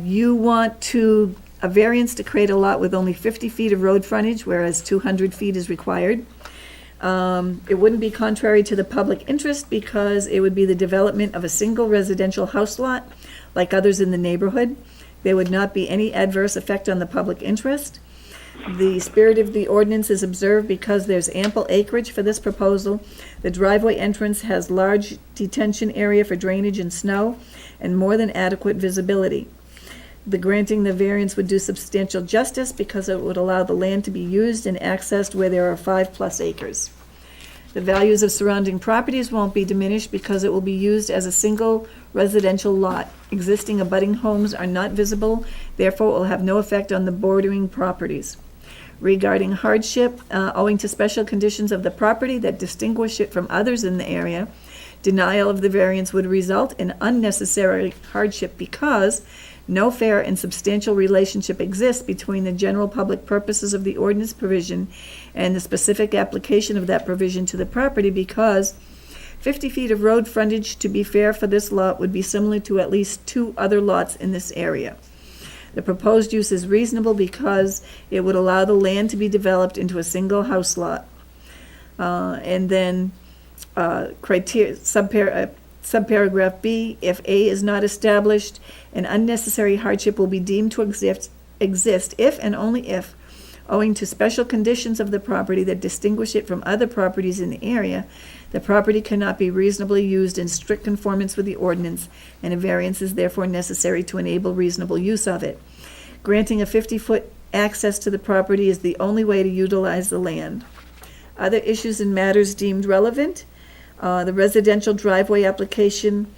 S1: You want to a variance to create a lot with only 50 feet of road frontage, whereas 200 feet is required. It wouldn't be contrary to the public interest because it would be the development of a single residential house lot like others in the neighborhood. There would not be any adverse effect on the public interest. The spirit of the ordinance is observed because there's ample acreage for this proposal. The driveway entrance has large detention area for drainage and snow and more than adequate visibility. The granting the variance would do substantial justice because it would allow the land to be used and accessed where there are 5+ acres. The values of surrounding properties won't be diminished because it will be used as a single residential lot. Existing abutting homes are not visible, therefore it will have no effect on the bordering properties. Regarding hardship, owing to special conditions of the property that distinguish it from others in the area, denial of the variance would result in unnecessary hardship because no fair and substantial relationship exists between the general public purposes of the ordinance provision and the specific application of that provision to the property because 50 feet of road frontage, to be fair for this lot, would be similar to at least 2 other lots in this area. The proposed use is reasonable because it would allow the land to be developed into a single house lot. And then subparagraph B, if A is not established, an unnecessary hardship will be deemed to exist if and only if, owing to special conditions of the property that distinguish it from other properties in the area, the property cannot be reasonably used in strict conformance with the ordinance, and a variance is therefore necessary to enable reasonable use of it. Granting a 50-foot access to the property is the only way to utilize the land. Other issues and matters deemed relevant, the residential driveway application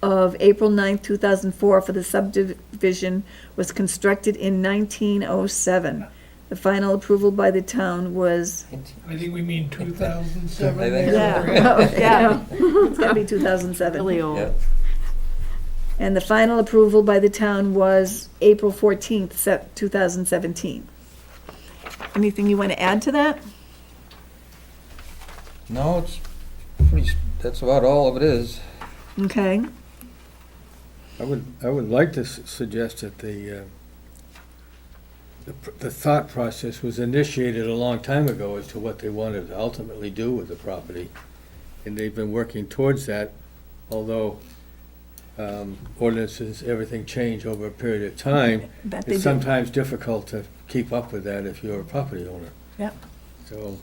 S1: of April 9, 2004 for the subdivision was constructed in 1907. The final approval by the town was,
S3: I think we mean 2007.
S7: I think
S3: there.
S1: oh, yeah, it's gotta be 2007.
S2: Really old.
S7: Yeah.
S1: And the final approval by the town was April 14th, 2017. Anything you want to add to that?
S7: No, it's pretty, that's about all of it is.
S1: Okay,
S6: I would like to suggest that the thought process was initiated a long time ago as to what they wanted to ultimately do with the property. And they've been working towards that, although ordinances, everything change over a period of time.
S1: that they
S6: It's
S1: do.
S6: sometimes difficult to keep up with that if you're a property owner.
S1: Yep.
S6: So,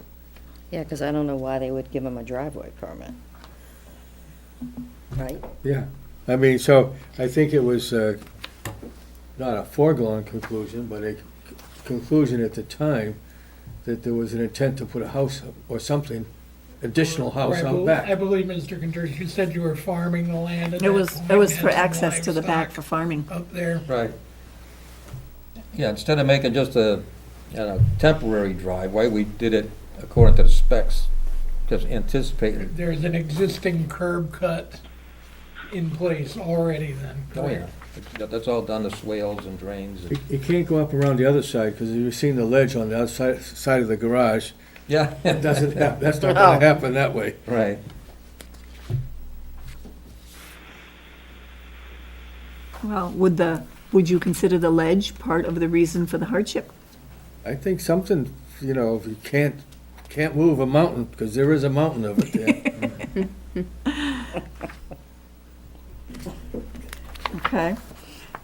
S5: Yeah, because I don't know why they would give them a driveway permit. Right?
S6: yeah, I mean, so I think it was not a foregone conclusion, but a conclusion at the time that there was an intent to put a house or something, additional house
S3: Right,
S6: out
S3: I
S6: back.
S3: believe, Mr. Contreras, you said you were farming the land at
S1: It
S3: that
S1: was,
S3: point,
S1: it was
S3: had
S1: for
S3: some
S1: access to the back for
S3: livestock
S1: farming.
S3: Up there.
S7: Right. Yeah, instead of making just a, temporary driveway, we did it according to the specs, just anticipating.
S3: There's an existing curb cut in place already then.
S7: Oh, yeah. That's all done to swales and drains. and-
S6: You can't go up around the other side, because you've seen the ledge on the outside side of the garage.
S7: Yeah.
S6: It doesn't, that's not gonna happen that way.
S7: Right.
S1: Well, would you consider the ledge part of the reason for the hardship?
S6: I think something, if you can't move a mountain, because there is a mountain of it there.
S1: Okay.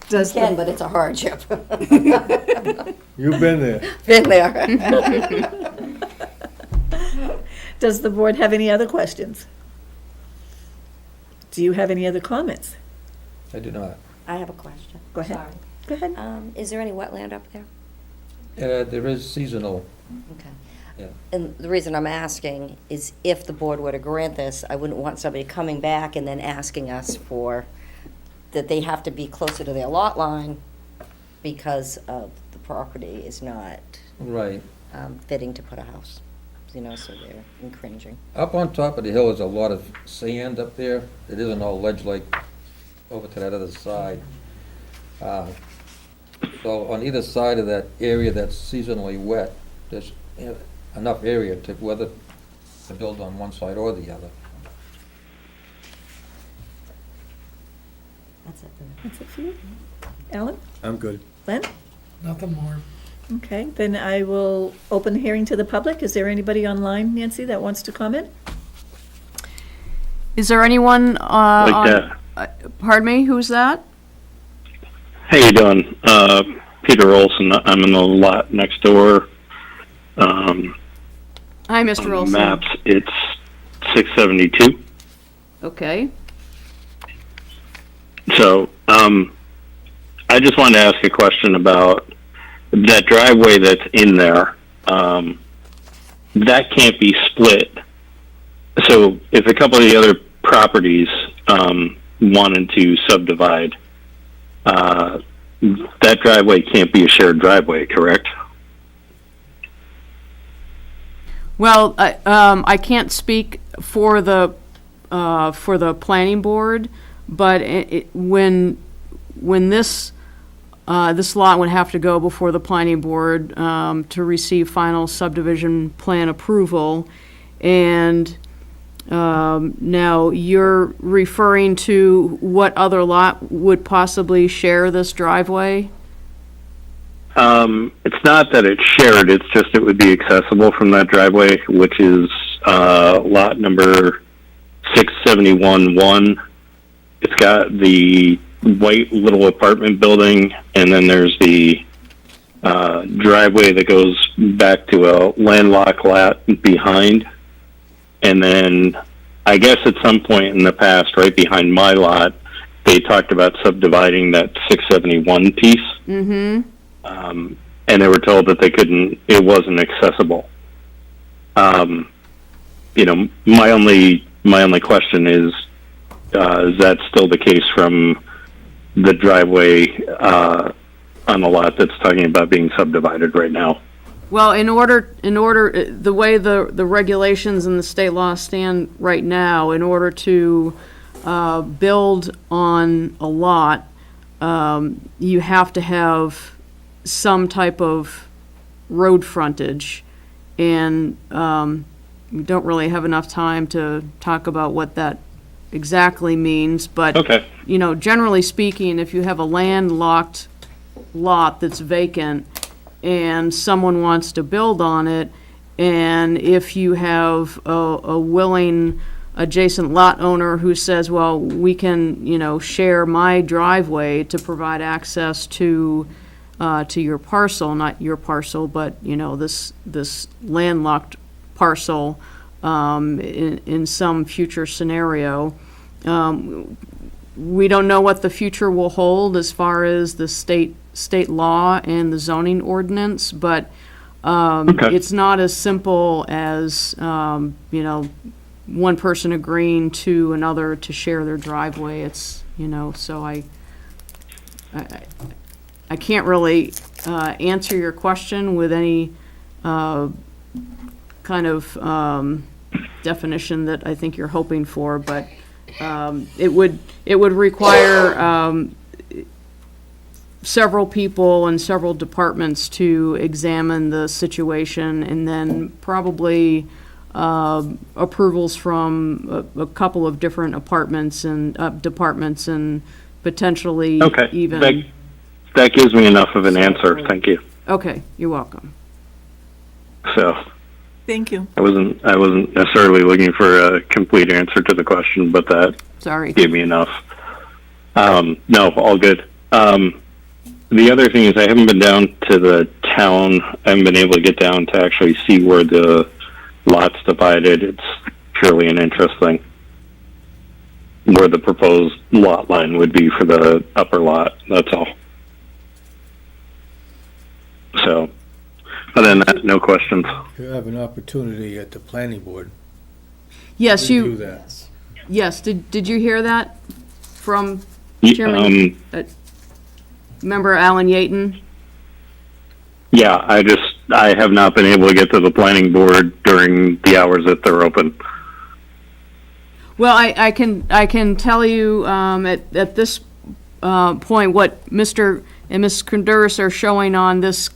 S1: Does
S5: Can,
S1: the,
S5: but it's a hardship.
S6: You've been there.
S5: Been there.
S1: does the board have any other questions? Do you have any other comments?
S7: I do not.
S5: I have a question.
S1: Go ahead.
S5: Sorry.
S1: Go ahead.
S5: Is there any wetland up there?
S7: There is seasonal,
S5: Okay.
S7: yeah.
S5: And the reason I'm asking is if the board were to grant this, I wouldn't want somebody coming back and then asking us that they have to be closer to their lot line because of the property is not
S7: Right.
S5: fitting to put a house, so they're infringing.
S7: Up on top of the hill is a lot of sand up there. It isn't all ledge like over to that other side. So on either side of that area that's seasonally wet, there's enough area to whether to build on one side or the other.
S5: That's it for me.
S1: That's it for you? Alan?
S6: I'm good.
S1: Len?
S3: Nothing more.
S1: Okay, then I will open the hearing to the public. Is there anybody online, Nancy, that wants to comment?
S2: Is there anyone, pardon me, who's that?
S10: How you doing? Peter Olson. I'm in the lot next door.
S2: Hi, Mr.
S10: On the
S2: Olson.
S10: maps, it's 672.
S2: Okay.
S10: So, I just wanted to ask a question about that driveway that's in there. That can't be split. So, if a couple of the other properties wanted to subdivide, that driveway can't be a shared driveway, correct?
S2: Well, I can't speak for the planning board, but when this lot would have to go before the planning board to receive final subdivision plan approval, and now you're referring to what other lot would possibly share this driveway?
S10: It's not that it's shared, it's just it would be accessible from that driveway, which is lot number 671-1. It's got the white little apartment building, and then there's the driveway that goes back to a landlocked lot behind. And then I guess at some point in the past, right behind my lot, they talked about subdividing that 671 piece.
S2: Mm-hmm.
S10: And they were told that they couldn't, it wasn't accessible. You know, my only question is that still the case from the driveway on the lot that's talking about being subdivided right now?
S2: Well, in order, the way the regulations and the state law stand right now, in order to build on a lot, you have to have some type of road frontage, and we don't really have enough time to talk about what that exactly means, but,
S10: Okay.
S2: you know, generally speaking, if you have a landlocked lot that's vacant and someone wants to build on it, and if you have a willing adjacent lot owner who says, well, we can, you know, share my driveway to provide access to your parcel, not your parcel, but, you know, this landlocked parcel in some future scenario. We don't know what the future will hold as far as the state law and the zoning ordinance, but
S10: Okay.
S2: it's not as simple as, you know, one person agreeing to another to share their driveway. It's, you know, so I can't really answer your question with any kind of definition that I think you're hoping for, but it would require several people and several departments to examine the situation, and then probably approvals from a couple of different departments and potentially
S10: Okay.
S2: even.
S10: That gives me enough of an answer. Thank you.
S2: Okay, you're welcome.
S10: So
S1: Thank you.
S10: I wasn't necessarily looking for a complete answer to the question, but that
S2: Sorry.
S10: gave me enough. No, all good. The other thing is I haven't been down to the town. I haven't been able to get down to actually see where the lot's divided. It's purely an interest thing, where the proposed lot line would be for the upper lot. That's all. So, other than that, no questions.
S6: You have an opportunity at the planning board
S2: Yes,
S6: to do
S2: you,
S6: that.
S2: yes, did you hear that from
S10: Y-
S2: Chairman, Member Alan Yaton?
S10: Yeah, I have not been able to get to the planning board during the hours that they're open.
S2: Well, I can tell you at this point what Mr. and Ms. Kondouris are showing on this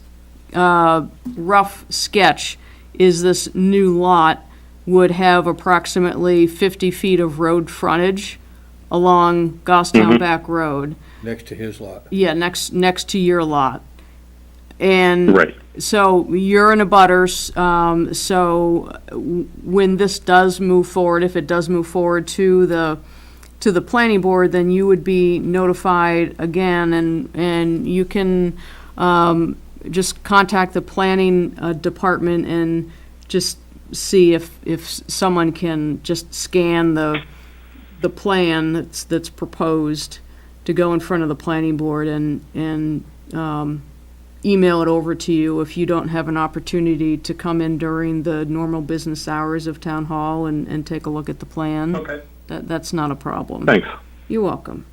S2: rough sketch is this new lot would have approximately 50 feet of road frontage along Goffstown Back Road.
S6: Next to his lot.
S2: Yeah, next to your lot. And
S10: Right.
S2: so you're in a butters, so when this does move forward, if it does move forward to the planning board, then you would be notified again, and you can, just contact the planning, department and just see if someone can just scan the plan that's proposed to go in front of the planning board and email it over to you if you don't have an opportunity to come in during the normal business hours of town hall and take a look at the plan.
S10: Okay.
S2: That's not a problem.
S10: Thanks.
S2: You're welcome.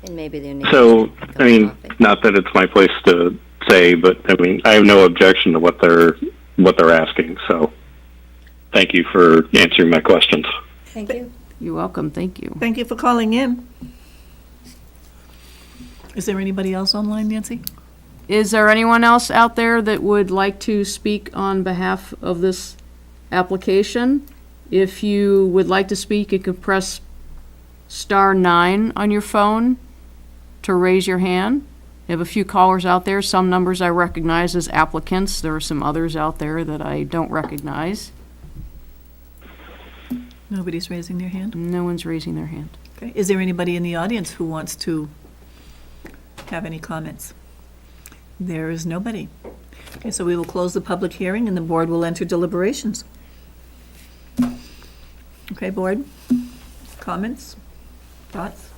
S5: And maybe their neighbors.
S10: So,
S5: can
S10: I mean,
S5: coffee.
S10: not that it's my place to say, but I mean, I have no objection to what they're asking. So, thank you for answering my questions.
S5: Thank you.
S2: You're welcome, thank you.
S1: Thank you for calling in. Is there anybody else online, Nancy?
S2: Is there anyone else out there that would like to speak on behalf of this application? If you would like to speak, you can press *9 on your phone to raise your hand. You have a few callers out there. Some numbers I recognize as applicants. There are some others out there that I don't recognize.
S1: Nobody's raising their hand.
S2: No one's raising their hand.
S1: Okay. Is there anybody in the audience who wants to have any comments? There is nobody. Okay, so we will close the public hearing and the board will enter deliberations. Okay, board? Comments? Thoughts?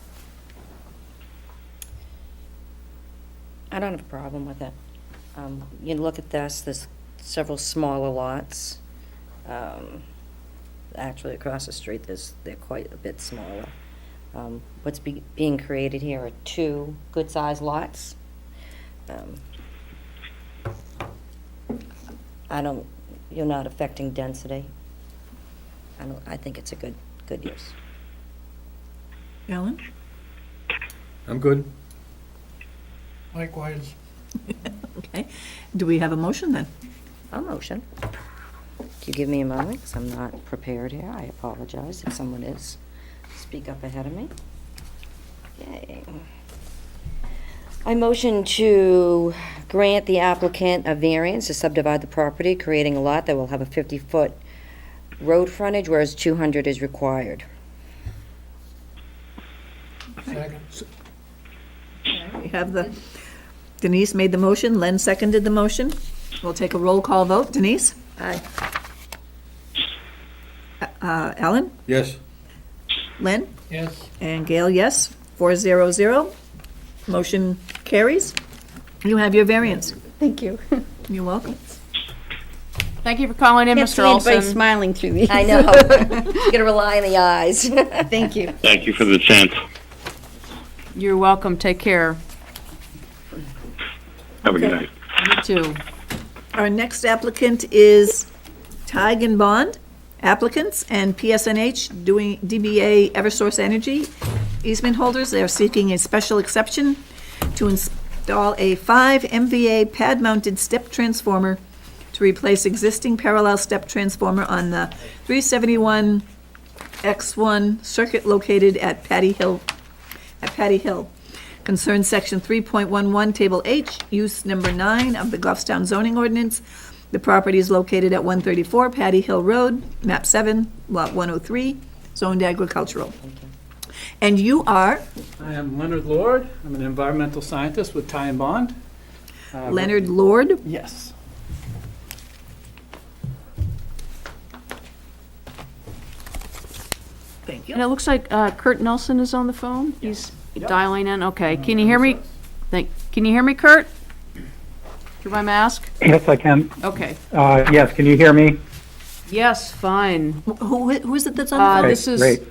S5: I don't have a problem with it. You look at this, there's several smaller lots. Actually, across the street, they're quite a bit smaller. What's being created here are two good-sized lots. You're not affecting density. I think it's a good use.
S1: Alan?
S6: I'm good.
S3: Likewise.
S1: Okay. Do we have a motion then?
S5: A motion. Do you give me a moment, because I'm not prepared here? I apologize if someone is. Speak up ahead of me. Yay. I motion to grant the applicant a variance to subdivide the property, creating a lot that will have a 50-foot road frontage, whereas 200 is required.
S3: Second.
S1: We have Denise made the motion, Len seconded the motion. We'll take a roll call vote. Denise?
S5: Aye.
S1: Alan?
S6: Yes.
S1: Len?
S3: Yes.
S1: And Gail, yes. 400. Motion carries. You have your variance.
S11: Thank you.
S1: You're welcome.
S2: Thank you for calling in,
S11: Can't
S2: Mr.
S11: see anybody
S2: Olson.
S11: smiling through these.
S5: I know. You gotta rely on the eyes.
S11: Thank you.
S10: Thank you for the chance.
S2: You're welcome, take care.
S10: Have a good night.
S2: You too.
S1: Our next applicant is Tig and Bond applicants and PSNH doing DBA Eversource Energy easement holders. They are seeking a special exception to install a 5 MVA pad-mounted step transformer to replace existing parallel step transformer on the 371 X1 circuit located at Patty Hill. Concerns Section 3.11, Table H, Use Number 9 of the Goffstown zoning ordinance. The property is located at 134 Patty Hill Road, Map 7, Lot 103, zoned agricultural. And you are
S12: I am Leonard Lord. I'm an environmental scientist with Ty and Bond.
S1: Leonard Lord.
S12: Yes.
S1: Thank
S2: And
S1: you.
S2: it looks like Kurt Nelson is on the phone. He's dialing in. Okay, can you hear me? Can you hear me, Kurt? Through my mask?
S13: Yes, I can.
S2: Okay.
S13: Yes, can you hear me?
S2: Yes, fine.
S1: Who is it that's on the phone?
S2: This is
S13: Great.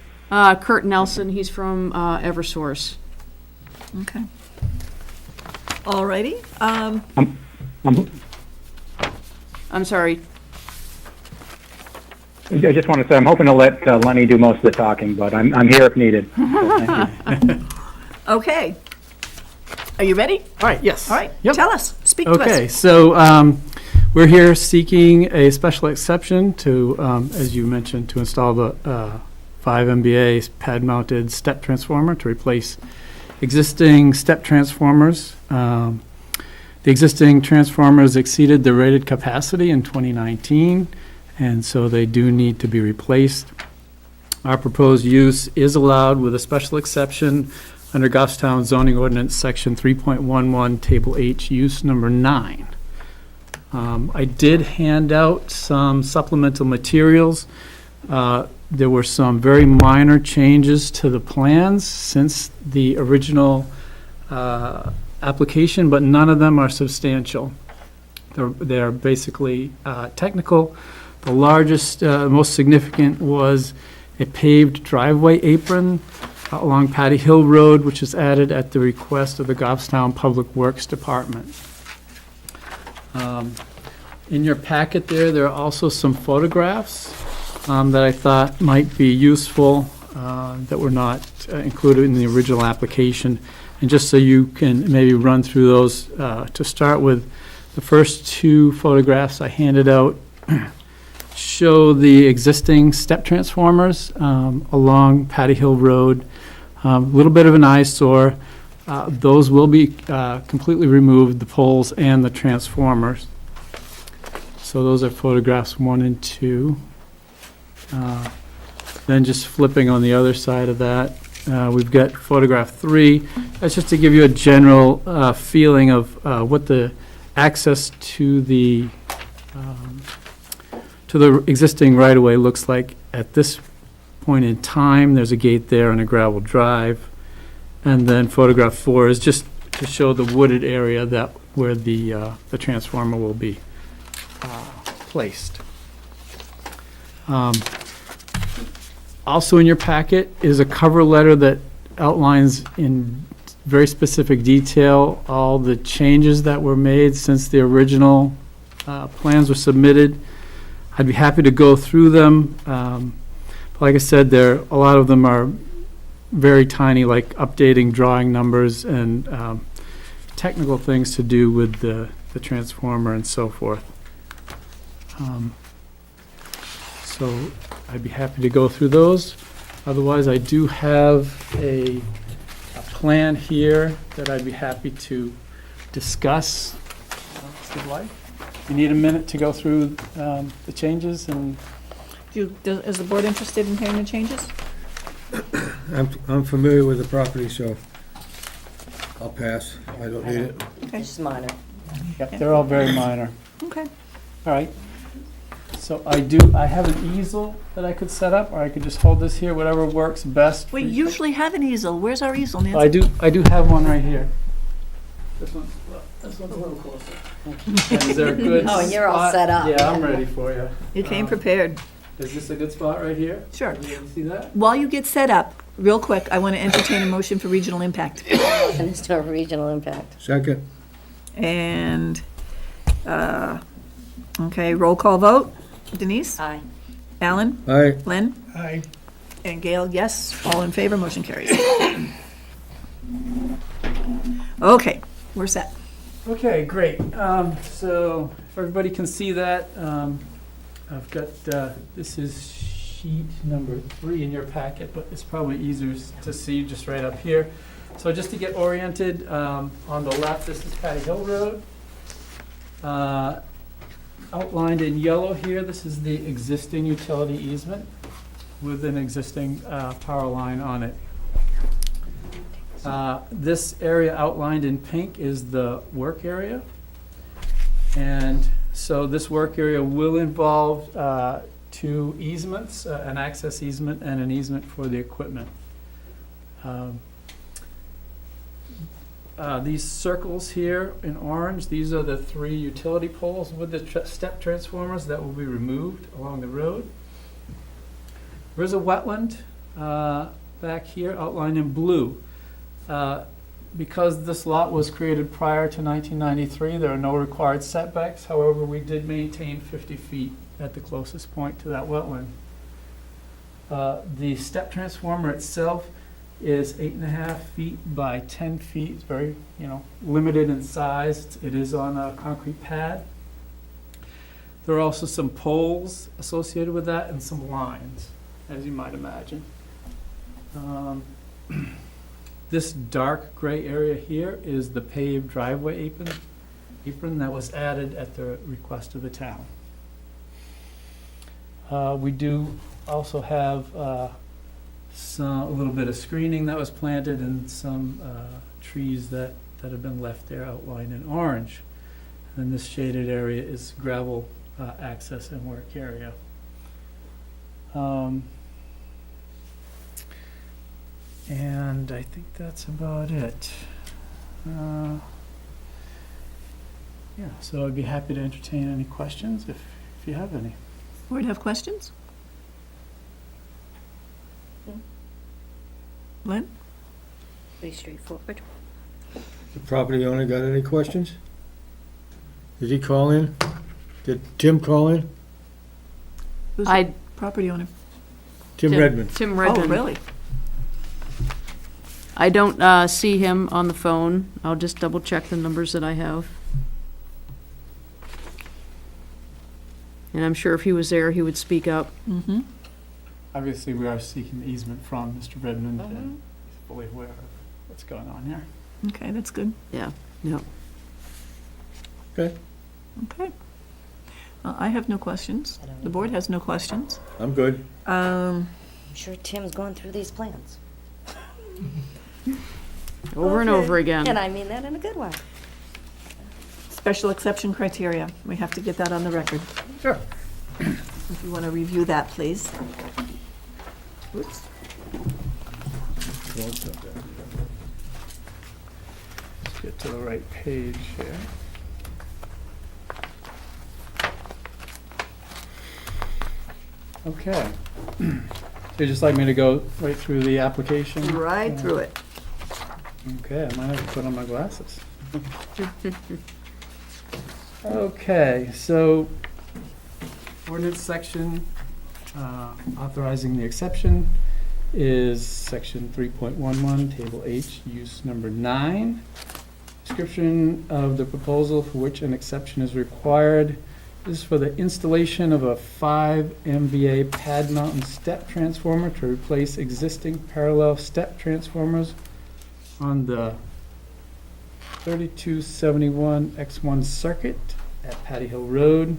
S2: Kurt Nelson. He's from Eversource.
S1: Okay. All righty.
S13: I'm-
S2: I'm sorry.
S13: I just want to say, I'm hoping to let Lenny do most of the talking, but I'm here if needed. So thank you.
S1: Okay. Are you ready?
S12: All right, yes.
S1: All right.
S12: Yep.
S1: Tell us. Speak to us.
S12: Okay, so we're here seeking a special exception to, as you mentioned, to install the 5 MVA pad-mounted step transformer to replace existing step transformers. The The existing transformers exceeded the rated capacity in 2019, and so they do need to be replaced. Our proposed use is allowed with a special exception under Goffstown zoning ordinance, section 3.11, table H, use number 9. I did hand out some supplemental materials. There were some very minor changes to the plans since the original application, but none of them are substantial. They're basically technical. The largest, most significant was a paved driveway apron along Patty Hill Road, which is added at the request of the Goffstown Public Works Department. In your packet there are also some photographs that I thought might be useful that were not included in the original application. And just so you can maybe run through those, to start with, the first 2 photographs I handed out show the existing step transformers along Patty Hill Road. A little bit of an eyesore. Those will be completely removed, the poles and the transformers. So those are photographs 1 and 2. Then just flipping on the other side of that, we've got photograph 3. That's just to give you a general feeling of what the access to the existing right-of-way looks like at this point in time. There's a gate there and a gravel drive. And then photograph 4 is just to show the wooded area where the transformer will be placed. Also in your packet is a cover letter that outlines in very specific detail all the changes that were made since the original plans were submitted. I'd be happy to go through them. Like I said, a lot of them are very tiny, like updating drawing numbers and technical things to do with the transformer and so forth. So I'd be happy to go through those. Otherwise, I do have a plan here that I'd be happy to discuss, if you'd like. You need a minute to go through the changes and...
S1: Is the board interested in hearing the changes?
S6: I'm familiar with the property, so I'll pass. I don't need it.
S1: Okay.
S5: It's minor.
S12: Yep, they're all very minor.
S1: Okay.
S12: All right. So I have an easel that I could set up, or I could just hold this here, whatever works best.
S1: We usually have an easel. Where's our easel, Nancy?
S12: I do have one right here. This one's a little closer. Is there a good
S5: Oh, and you're all
S12: spot?
S5: set up.
S12: Yeah, I'm ready for you.
S1: You came prepared.
S12: Is this a good spot right here?
S1: Sure.
S12: You see that?
S1: While you get set up, real quick, I want to entertain a motion for regional impact.
S5: And it's to a regional impact.
S6: Second.
S1: And, okay, roll call vote. Denise?
S5: Aye.
S1: Alan?
S6: Aye.
S1: Len?
S3: Aye.
S1: And Gail, yes. All in favor, motion carries. Okay, we're set.
S12: Okay, great. So if everybody can see that, I've got, this is sheet number 3 in your packet, but it's probably easier to see just right up here. So just to get oriented, on the left, this is Patty Hill Road. Outlined in yellow here, this is the existing utility easement with an existing power line on it. This area outlined in pink is the work area. And so this work area will involve 2 easements, an access easement and an easement for the equipment. These circles here in orange, these are the 3 utility poles with the step transformers that will be removed along the road. There's a wetland back here outlined in blue. Because this lot was created prior to 1993, there are no required setbacks. However, we did maintain 50 feet at the closest point to that wetland. The step transformer itself is 8.5 feet by 10 feet. It's very, limited in size. It is on a concrete pad. There are also some poles associated with that and some lines, as you might imagine. This dark gray area here is the paved driveway apron apron that was added at the request of the town. We do also have a little bit of screening that was planted and some trees that have been left there outlined in orange. And this shaded area is gravel access and work area. And I think that's about it. Yeah, so I'd be happy to entertain any questions if you have any.
S1: Board have questions? Lynn?
S5: Pretty straightforward.
S6: The property owner got any questions? Did he call in? Did Tim call in?
S1: Who's
S2: I,
S1: the property owner?
S6: Tim Redmond.
S2: Tim
S1: Oh,
S2: Redmond.
S1: really?
S2: I don't see him on the phone. I'll just double check the numbers that I have. And I'm sure if he was there, he would speak up.
S1: Mm-hmm.
S12: Obviously, we are seeking easement from Mr. Redmond, and he's fully aware of what's going on here.
S1: Okay, that's good.
S2: Yeah.
S6: Okay,
S1: Okay. I have no questions.
S5: I don't
S1: The board has no questions.
S6: I'm good.
S5: I'm sure Tim's going through these plans.
S2: Over and
S5: Okay.
S2: over again.
S5: And I mean that in a good way.
S1: Special exception criteria. We have to get that on the record.
S12: Sure.
S1: If you want to review that, please. Oops.
S12: Let's get to the right page here. Okay. So you'd just like me to go right through the application?
S1: Right through it.
S12: Okay, I might have to put on my glasses. Okay, so ordinance section authorizing the exception is section 3.11, table H, use number 9. Description of the proposal for which an exception is required. This is for the installation of a 5 MVA pad mounted step transformer to replace existing parallel step transformers on the 3271 X1 circuit at Patty Hill Road.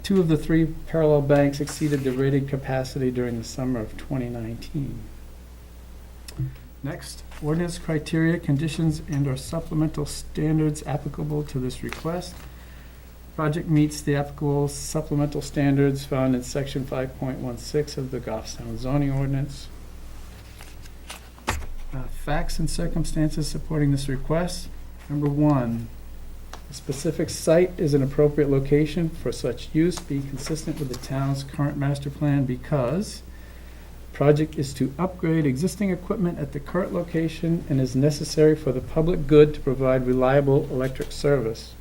S12: 2 of the 3 parallel banks exceeded the rated capacity during the summer of 2019. Next, ordinance criteria, conditions, and/or supplemental standards applicable to this request. Project meets the applicable supplemental standards found in section 5.16 of the Goffstown zoning ordinance. Facts and circumstances supporting this request. Number 1, a specific site is an appropriate location for such use, being consistent with the town's current master plan because project is to upgrade existing equipment at the current location and is necessary for the public good to provide reliable electric service.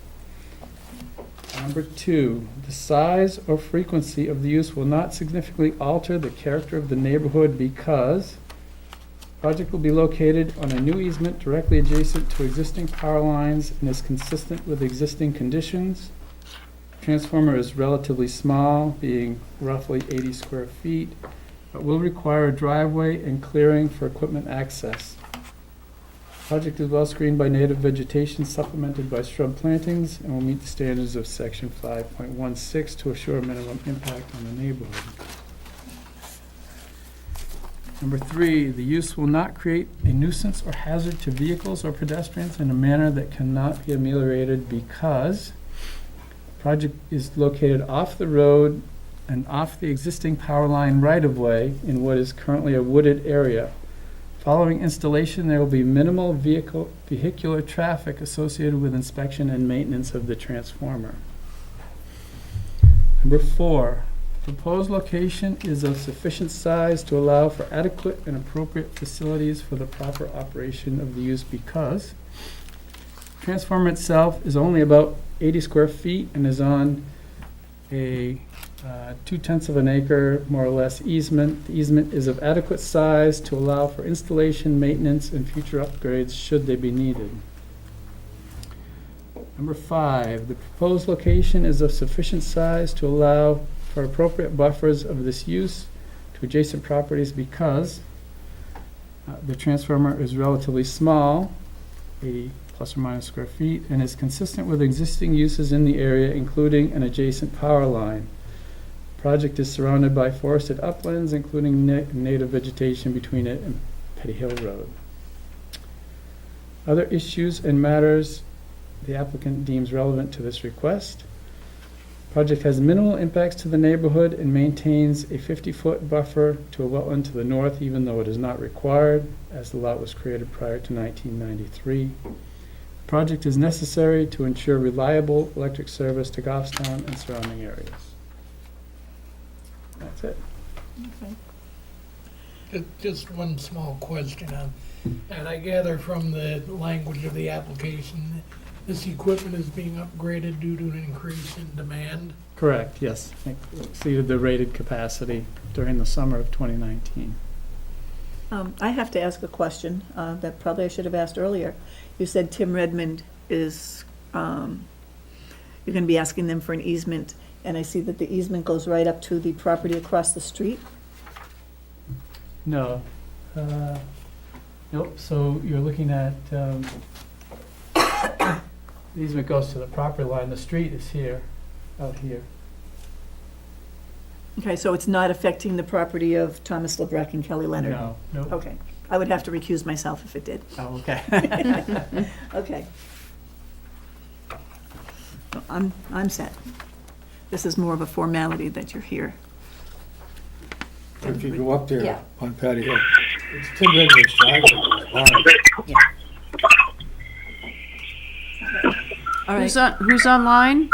S12: Number 2, the size or frequency of the use will not significantly alter the character of the neighborhood because project will be located on a new easement directly adjacent to existing power lines and is consistent with existing conditions. Transformer is relatively small, being roughly 80 square feet, but will require a driveway and clearing for equipment access. Project is well screened by native vegetation supplemented by shrub plantings and will meet the standards of section 5.16 to assure minimum impact on the neighborhood. Number 3, the use will not create a nuisance or hazard to vehicles or pedestrians in a manner that cannot be ameliorated because project is located off the road and off the existing power line right-of-way in what is currently a wooded area. Following installation, there will be minimal vehicular traffic associated with inspection and maintenance of the transformer. Number 4, proposed location is of sufficient size to allow for adequate and appropriate facilities for the proper operation of the use because transformer itself is only about 80 square feet and is on a 0.2 of an acre, more or less, easement. The easement is of adequate size to allow for installation, maintenance, and future upgrades should they be needed. Number 5, the proposed location is of sufficient size to allow for appropriate buffers of this use to adjacent properties because the transformer is relatively small, 80 plus or minus square feet, and is consistent with existing uses in the area, including an adjacent power line. Project is surrounded by forested uplands, including native vegetation between it and Petty Hill Road. Other issues and matters the applicant deems relevant to this request. Project has minimal impacts to the neighborhood and maintains a 50-foot buffer to a wetland to the north, even though it is not required, as the lot was created prior to 1993. Project is necessary to ensure reliable electric service to Goffstown and surrounding areas. That's it.
S3: Just one small question, and I gather from the language of the application, this equipment is being upgraded due to an increase in demand.
S12: Correct, yes. It exceeded the rated capacity during the summer of 2019.
S1: I have to ask a question that probably I should have asked earlier. You said Tim Redmond is, you're going to be asking them for an easement, and I see that the easement goes right up to the property across the street.
S12: No. Nope, so you're looking at, the easement goes to the property line, the street is here, out here.
S1: Okay, so it's not affecting the property of Thomas LeBrecq and Kelly Leonard?
S12: No, nope.
S1: Okay, I would have to recuse myself if it did.
S12: Oh, okay.
S1: Okay. So I'm set. This is more of a formality that you're here.
S6: If you go up there
S1: Yeah.
S6: on Patty Hill, it's Tim Redmond's driveway.
S1: All right,
S2: Who's online?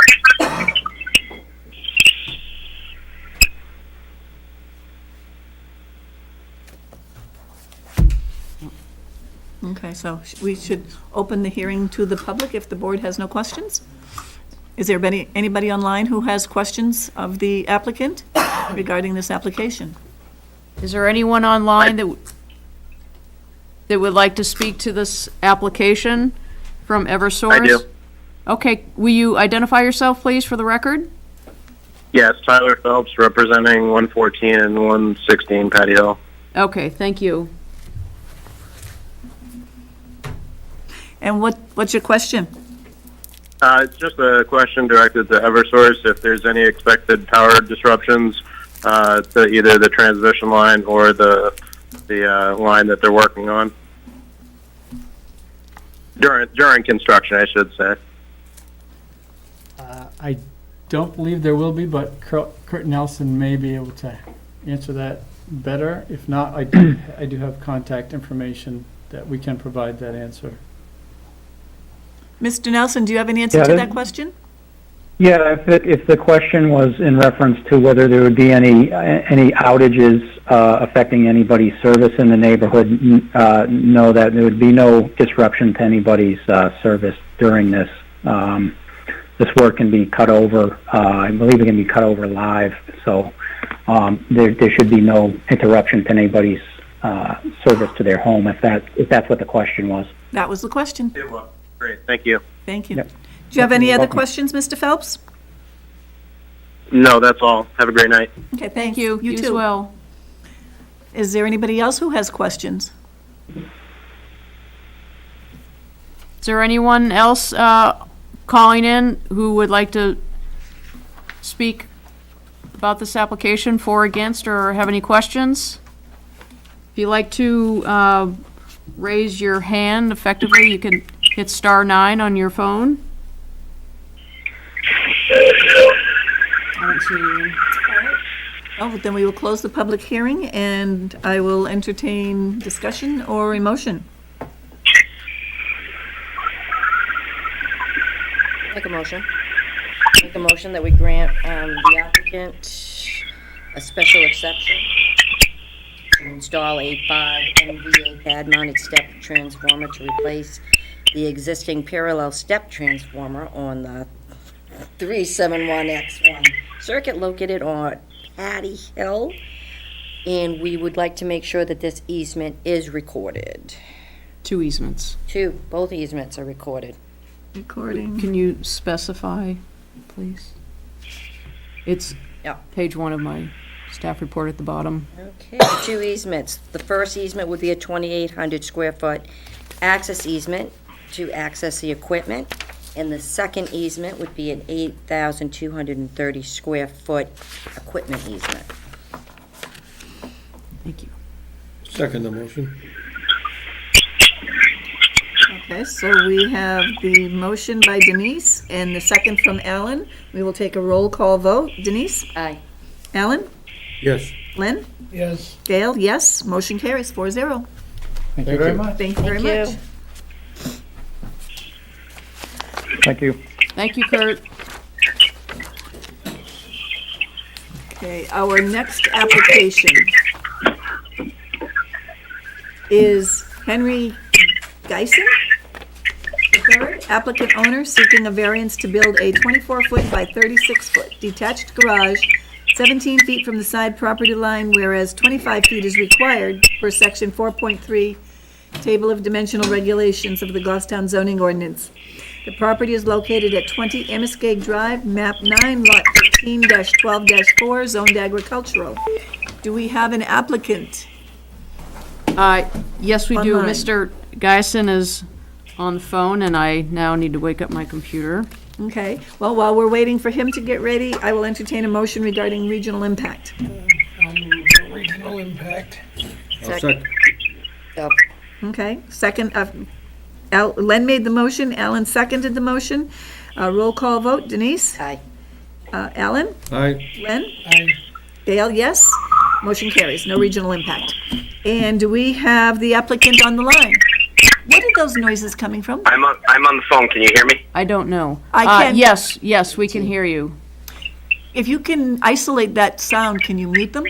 S1: okay, so we should open the hearing to the public if the board has no questions? Is there anybody online who has questions of the applicant regarding this application?
S2: Is there anyone online that would like to speak to this application from Eversource?
S11: I do.
S2: Okay, will you identify yourself, please, for the record?
S11: Yes, Tyler Phelps, representing 114 and 116 Patty Hill.
S2: Okay, thank you.
S1: And what's your question?
S11: It's just a question directed to Eversource, if there's any expected power disruptions to either the transmission line or the line that they're working on. During construction, I should say.
S12: I don't believe there will be, but Kurt Nelson may be able to answer that better. If not, I do have contact information that we can provide that answer.
S1: Mr. Nelson, do you have an answer
S13: Yeah,
S1: to that question?
S13: Yeah, if the question was in reference to whether there would be any outages affecting anybody's service in the neighborhood, no, that there would be no disruption to anybody's service during this. This work can be cut over. I believe it can be cut over live, so there should be no interruption to anybody's service to their home. If that's what the question was.
S1: That was the question.
S11: Great, thank you.
S1: Thank you.
S13: Yep.
S1: Do you have any
S13: You're
S1: other
S13: welcome.
S1: questions, Mr. Phelps?
S11: No, that's all. Have a great night.
S1: Okay,
S2: Thank you.
S1: You
S2: as
S1: too.
S2: well.
S1: Is there anybody else who has questions?
S2: Is there anyone else calling in who would like to speak about this application, for, against, or have any questions? If you'd like to raise your hand effectively, you can hit *9 on your phone. I don't see you.
S1: Oh, then we will close the public hearing, and I will entertain discussion or a motion.
S5: Make a motion. Make a motion that we grant the applicant a special exception to install a 5 MVA pad-mounted step transformer to replace the existing parallel step transformer on the 371X1 circuit located on Patty Hill. And we would like to make sure that this easement is recorded.
S2: 2 easements.
S5: Both easements are recorded.
S1: Recording.
S2: Can you specify, please? It's
S5: Yeah.
S2: page 1 of my staff report at the bottom.
S5: Okay, the 2 easements. The first easement would be a 2,800 square foot access easement to access the equipment, and the second easement would be an 8,230 square foot equipment easement.
S2: Thank you.
S6: Second the motion.
S1: Okay, so we have the motion by Denise and the second from Alan. We will take a roll call vote. Denise?
S5: Aye.
S1: Alan?
S6: Yes.
S1: Len?
S3: Yes,
S1: Gail? Yes. Motion carries 4-0.
S12: Thank you very much.
S1: Thank you very
S5: Thank
S1: much.
S5: you.
S13: Thank you.
S2: Thank you, Kurt.
S1: Okay, our next application is Henry Geisen, III, applicant owner seeking a variance to build a 24-foot by 36-foot detached garage 17 feet from the side property line, whereas 25 feet is required per section 4.3 Table of Dimensional Regulations of the Goffstown zoning ordinance. The property is located at 20 Amoskeag Drive, map 9, lot 15-12-4, zoned agricultural. Do we have an applicant?
S2: Yes, we do.
S1: Online.
S2: Mr. Geisen is on the phone, and I now need to wake up my computer.
S1: Okay, well, while we're waiting for him to get ready, I will entertain a motion regarding regional impact.
S3: I'll move the regional impact.
S6: I'll second.
S5: So,
S1: Okay, second, Len made the motion, Alan seconded the motion. Roll call vote, Denise?
S5: aye.
S1: Alan?
S6: Aye.
S1: Len?
S3: Aye.
S1: Gail, yes. Motion carries, no regional impact. And do we have the applicant on the line? What are those noises coming from?
S11: I'm on the phone. Can you hear me?
S2: I don't know.
S1: I can-
S2: Yes, we can hear you.
S1: If you can isolate that sound, can you mute them?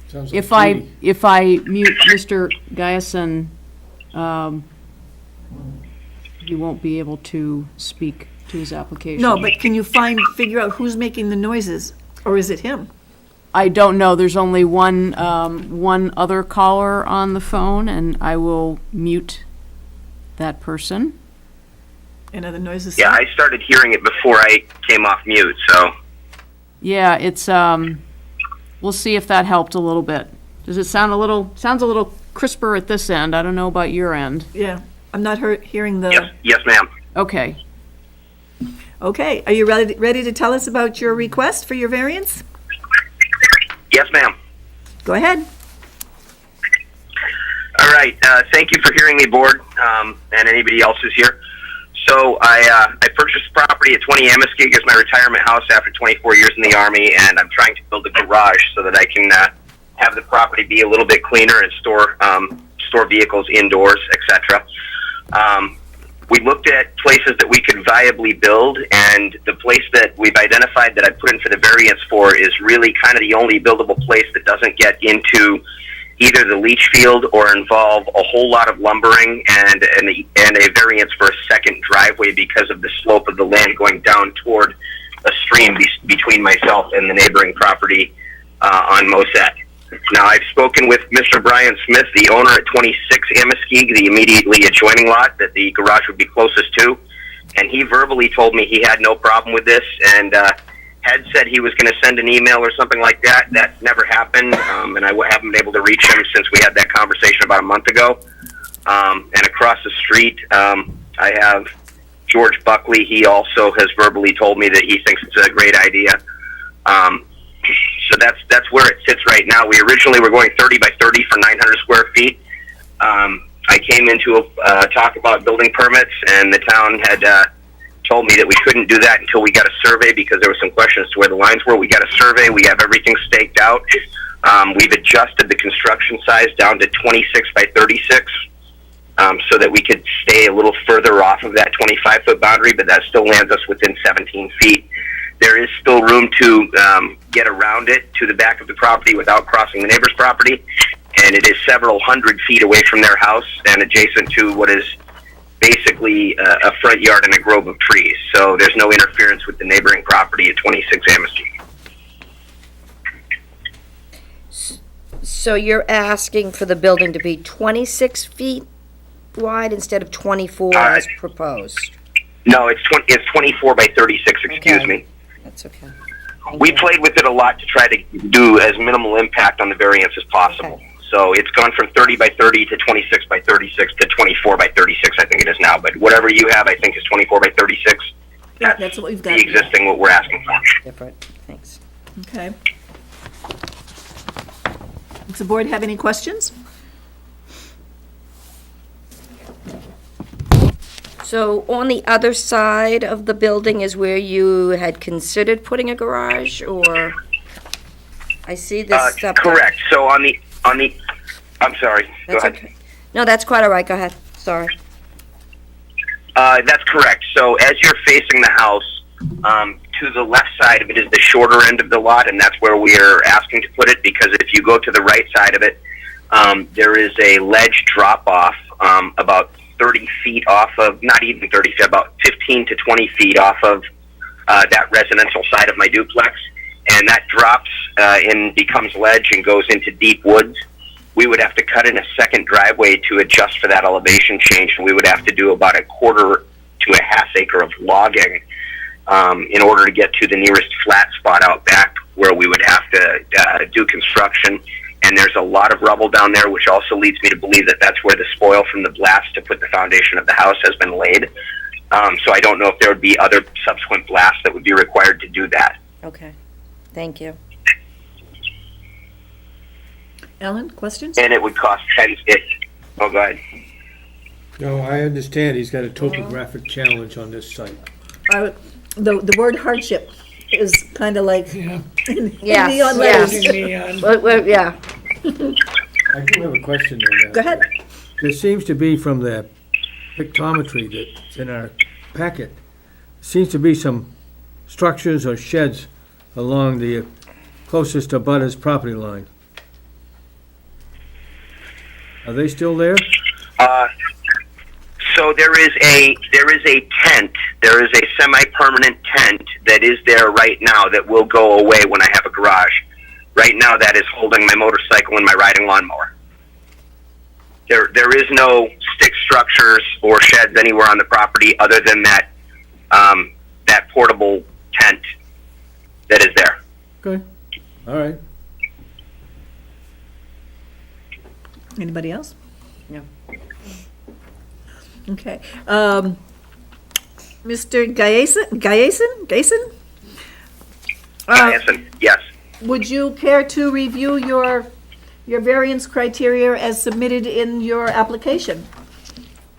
S6: Sounds like
S2: If I
S6: Judy.
S2: mute Mr. Geisen, he won't be able to speak to his application.
S1: No, but can you figure out who's making the noises? Or is it him?
S2: I don't know. There's only one other caller on the phone, and I will mute that person.
S1: And are the noises?
S11: Yeah, I started hearing it before I came off mute, so.
S2: Yeah, it's, we'll see if that helped a little bit. Does it sounds a little crisper at this end. I don't know about your end.
S1: Yeah, I'm not hearing the...
S11: Yes, ma'am.
S2: Okay.
S1: Okay, are you ready to tell us about your request for your variance?
S11: Yes, ma'am.
S1: Go ahead.
S11: All right. Thank you for hearing me, board, and anybody else who's here. So I purchased property at 20 Amoskeag as my retirement house after 24 years in the Army, and I'm trying to build a garage so that I can have the property be a little bit cleaner and store vehicles indoors, etc. We looked at places that we could viably build, and the place that we've identified that I put in for the variance for is really kind of the only buildable place that doesn't get into either the leach field or involve a whole lot of lumbering and a variance for a second driveway because of the slope of the land going down toward a stream between myself and the neighboring property on Mosette. Now, I've spoken with Mr. Brian Smith, the owner at 26 Amoskeag, the immediately adjoining lot that the garage would be closest to, and he verbally told me he had no problem with this and had said he was going to send an email or something like that. That never happened, and I haven't been able to reach him since we had that conversation about a month ago. And across the street, I have George Buckley. He also has verbally told me that he thinks it's a great idea. So that's where it sits right now. We originally were going 30 by 30 for 900 square feet. I came into a talk about building permits, and the town had told me that we couldn't do that until we got a survey because there were some questions to where the lines were. We got a survey. We have everything staked out. We've adjusted the construction size down to 26 by 36 so that we could stay a little further off of that 25-foot boundary, but that still lands us within 17 feet. There is still room to get around it to the back of the property without crossing the neighbor's property, and it is several hundred feet away from their house and adjacent to what is basically a front yard and a grove of trees. So there's no interference with the neighboring property at 26 Amoskeag.
S5: So you're asking for the building to be 26 feet wide instead of 24 as proposed?
S11: No, it's 24 by 36, excuse
S5: Okay.
S11: me.
S5: That's okay.
S11: We played with it a lot to try to do as minimal impact on the variance as possible.
S5: Okay.
S14: So it's gone from 30 by 30 to 26 by 36 to 24 by 36, I think it is now. But whatever you have, I think is 24 by 36.
S1: Yeah, that's what we've got.
S14: The existing, what we're asking for.
S5: Different, thanks.
S1: Okay. Does the board have any questions?
S5: So on the other side of the building is where you had considered putting a garage, or? I see this stuff.
S14: Correct. So on the, I'm sorry, go
S5: That's
S14: ahead.
S5: okay. No, that's quite all right, go ahead, sorry.
S14: That's correct. So as you're facing the house, to the left side of it is the shorter end of the lot, and that's where we're asking to put it, because if you go to the right side of it, there is a ledge drop-off about 30 feet off of, not even 30 feet, about 15 to 20 feet off of that residential side of my duplex, and that drops and becomes ledge and goes into deep woods. We would have to cut in a second driveway to adjust for that elevation change, and we would have to do about 1/4 to a 1/2 acre of logging in order to get to the nearest flat spot out back where we would have to do construction. And there's a lot of rubble down there, which also leads me to believe that that's where the spoil from the blast to put the foundation of the house has been laid. So I don't know if there would be other subsequent blasts that would be required to do that.
S5: Okay, thank you.
S1: Ellen, questions?
S14: And it would cost oh, go ahead.
S6: No, I understand he's got a topographic challenge on this site.
S1: The word hardship is kind of like
S3: Yeah.
S1: in
S5: Yes,
S1: neon
S5: yes.
S1: letters.
S3: Neon.
S5: Yeah,
S6: I do have a question on that.
S1: Go ahead.
S6: There seems to be, from the pictometry that's in our packet, seems to be some structures or sheds along the closest to Butters property line. Are they still there?
S14: So there is a tent. There is a semi-permanent tent that is there right now that will go away when I have a garage. Right now, that is holding my motorcycle and my riding lawnmower. There is no stick structures or sheds anywhere on the property other than that that portable tent that is there.
S6: Okay, all right.
S1: Anybody else?
S5: No.
S1: Okay. Mr. Gayeson?
S14: Yes.
S1: Would you care to review your variance criteria as submitted in your application?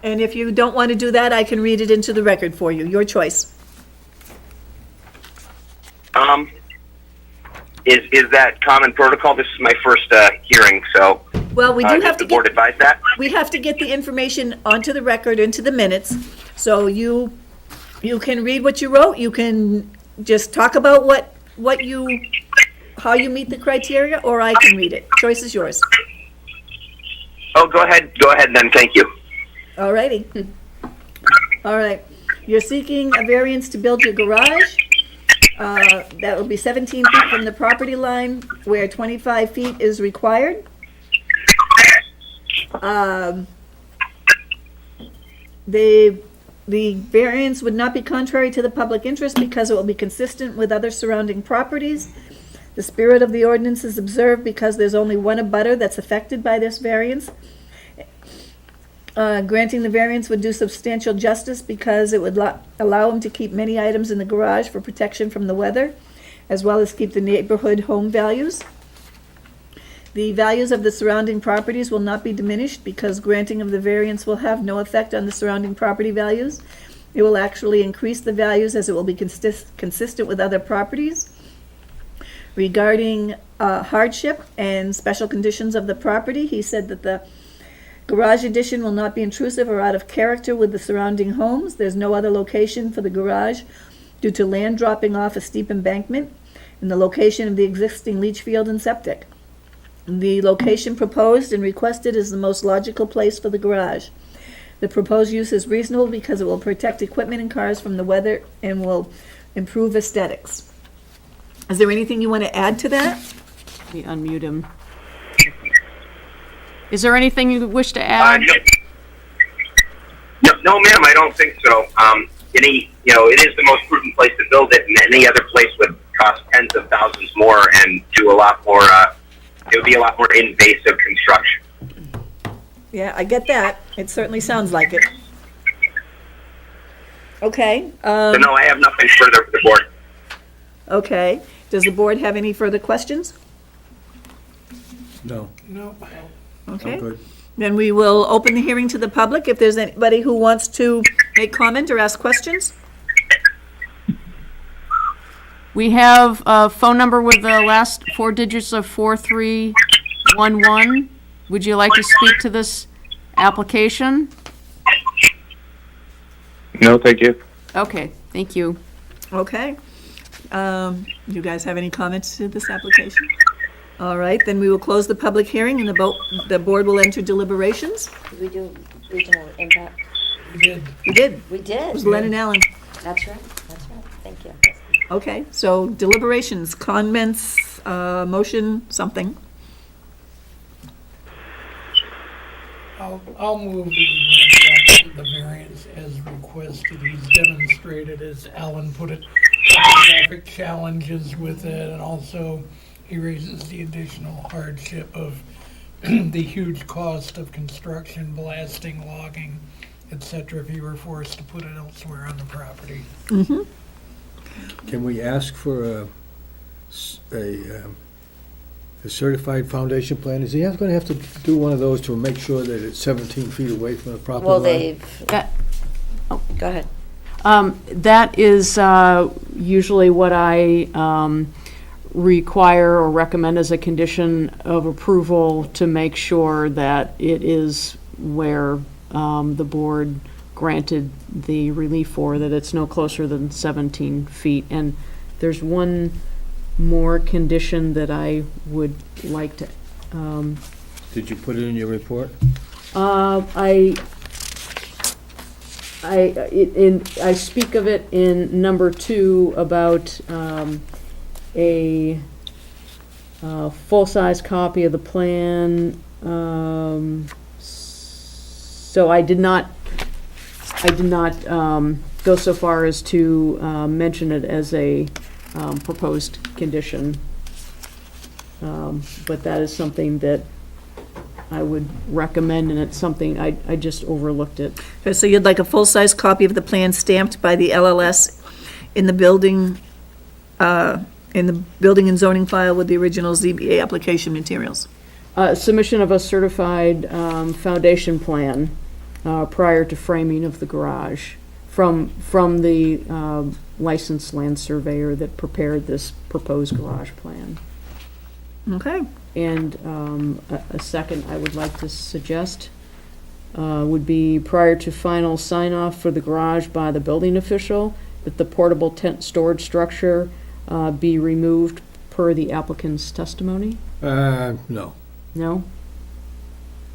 S1: And if you don't want to do that, I can read it into the record for you. Your choice.
S14: Is that common protocol? This is my first hearing, so
S1: Well, we do
S14: did
S1: have
S14: the
S1: to
S14: board
S1: get,
S14: advise that?
S1: we have to get the information onto the record, into the minutes. So you can read what you wrote. You can just talk about how you meet the criteria, or I can read it. Choice is yours.
S14: Oh, go ahead then, thank you.
S1: All righty. All right. You're seeking a variance to build your garage. That will be 17 feet from the property line, where 25 feet is required. The variance would not be contrary to the public interest because it will be consistent with other surrounding properties. The spirit of the ordinance is observed because there's only one abutter that's affected by this variance. Granting the variance would do substantial justice because it would allow him to keep many items in the garage for protection from the weather, as well as keep the neighborhood home values. The values of the surrounding properties will not be diminished because granting of the variance will have no effect on the surrounding property values. It will actually increase the values as it will be consistent with other properties. Regarding hardship and special conditions of the property, he said that the garage addition will not be intrusive or out of character with the surrounding homes. There's no other location for the garage due to land dropping off a steep embankment and the location of the existing leach field and septic. The location proposed and requested is the most logical place for the garage. The proposed use is reasonable because it will protect equipment and cars from the weather and will improve aesthetics. Is there anything you want to add to that?
S2: Let me unmute him. Is there anything you wish to add?
S14: No, ma'am, I don't think so. It is the most prudent place to build it, and any other place would cost tens of thousands more and do a lot more It would be a lot more invasive construction.
S1: Yeah, I get that. It certainly sounds like it. Okay,
S14: So no, I have nothing further for the board.
S1: okay. Does the board have any further questions?
S6: No,
S3: No,
S1: Okay.
S6: I'm good.
S1: Then we will open the hearing to the public. If there's anybody who wants to make comment or ask questions.
S2: We have a phone number with the last four digits of 4311. Would you like to speak to this application?
S11: No, thank you.
S2: Okay, thank you.
S1: Okay. You guys have any comments to this application? All right, then we will close the public hearing and the board will enter deliberations.
S5: Did we do regional impact?
S3: we did.
S1: We did.
S5: We
S1: It
S5: did.
S1: was Len and Alan.
S5: That's right, thank you.
S1: Okay, so deliberations, comments, motion, something.
S3: I'll move the variance as requested. He's demonstrated, as Alan put it, traffic challenges with it, and also he raises the additional hardship of the huge cost of construction, blasting, logging, et cetera, if he were forced to put it elsewhere on the property.
S6: Can we ask for a certified foundation plan? Is he going to have to do one of those to make sure that it's 17 feet away from the property
S5: Well,
S6: line?
S5: go ahead.
S2: That is usually what I require or recommend as a condition of approval to make sure that it is where the board granted the relief for, that it's no closer than 17 feet. And there's one more condition that I would like to,
S6: Did you put it in your report?
S2: I speak of it in number 2 about a full-size copy of the plan. So I did not go so far as to mention it as a proposed condition. But that is something that I would recommend, and it's something, I just overlooked it.
S1: Okay, so you'd like a full-size copy of the plan stamped by the LLS in the building and zoning file with the original ZBA application materials.
S2: Submission of a certified foundation plan prior to framing of the garage from the licensed land surveyor that prepared this proposed garage plan.
S1: Okay,
S2: And a second I would like to suggest would be prior to final sign-off for the garage by the building official, that the portable tent storage structure be removed per the applicant's testimony?
S6: No.
S2: No?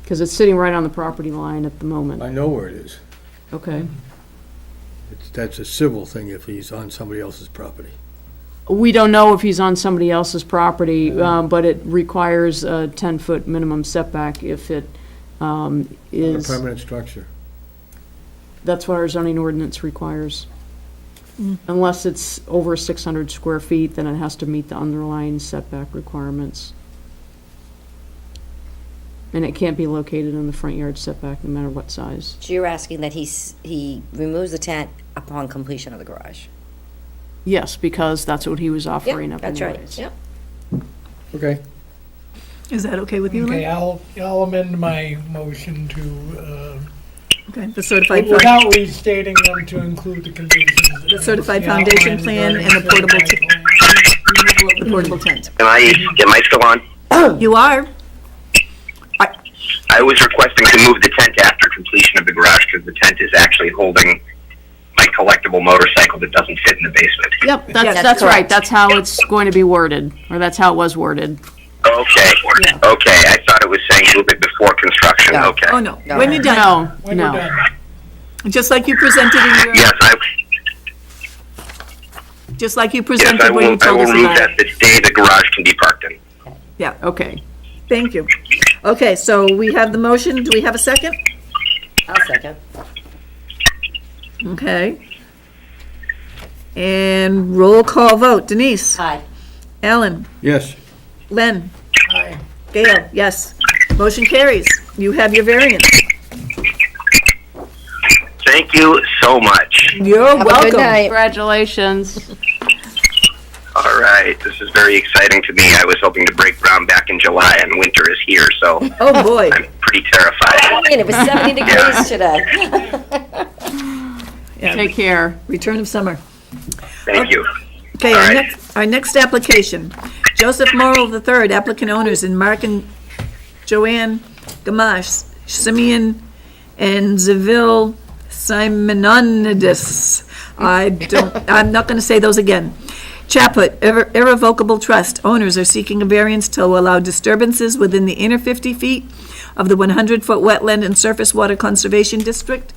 S2: Because it's sitting right on the property line at the moment.
S6: I know where it is.
S2: Okay.
S6: That's a civil thing if he's on somebody else's property.
S2: We don't know if he's on somebody else's property, but it requires a 10-foot minimum setback if it
S6: A
S2: is,
S6: permanent structure.
S2: that's what our zoning ordinance requires. Unless it's over 600 square feet, then it has to meet the underlying setback requirements. And it can't be located in the front yard setback, no matter what size.
S5: So you're asking that he removes the tent upon completion of the garage?
S2: Yes, because that's what he was offering
S5: Yep,
S2: up
S5: that's right,
S2: anyways.
S5: yep.
S6: Okay.
S1: is that okay with you,
S3: Okay,
S1: Lynn?
S3: I'll amend my motion to,
S1: Okay, the certified,
S3: without restating them, to include the conditions.
S1: The certified
S3: The
S1: foundation
S3: outline
S1: plan
S3: regarding
S1: and the portable
S3: certified
S1: tent.
S3: plan.
S1: removal of the portable tent.
S14: Am I still on?
S1: You are?
S14: I was requesting to move the tent after completion of the garage because the tent is actually holding my collectible motorcycle that doesn't fit in the basement.
S2: Yep,
S5: Yes,
S2: that's right,
S5: correct.
S2: that's how it's going to be worded, or that's how it was worded.
S14: Okay, okay. I thought it was saying move it before construction.
S5: No.
S14: Okay.
S1: Oh, no,
S5: No.
S1: when you're done,
S2: No,
S3: When you're
S2: no.
S3: done.
S1: just like you presented in your,
S14: Yes,
S1: just like you
S14: yes,
S1: presented
S14: I
S1: when you
S14: will
S1: told us
S14: remove
S1: about
S14: that
S1: it.
S14: this day the garage can be parked in.
S1: Yeah,
S2: Okay.
S1: thank you. Okay, so we have the motion, do we have a second?
S5: I'll second.
S1: Okay. And roll call vote, Denise,
S5: Aye.
S1: Alan,
S6: Yes.
S1: Len,
S3: Aye.
S1: Gail, yes. Motion carries. You have your variance.
S14: Thank you so much.
S1: You're
S5: Have a good
S1: welcome.
S5: night.
S2: Congratulations.
S14: All right, this is very exciting to me. I was hoping to break ground back in July, and winter is here, so
S1: Oh, boy.
S14: I'm pretty terrified.
S5: And it was 70 degrees today.
S1: Yeah,
S2: Take care.
S1: return of summer.
S14: Thank you.
S1: Okay,
S14: All
S1: our
S14: right.
S1: next application. Joseph Morrill III, applicant owners, and Mark and Joanne Gamache, Simeon and Zavil Simononidis. I'm not gonna say those again. Chaput Irrevocable Trust, owners are seeking a variance to allow disturbances within the inner 50 feet of the 100-foot wetland and surface water conservation district.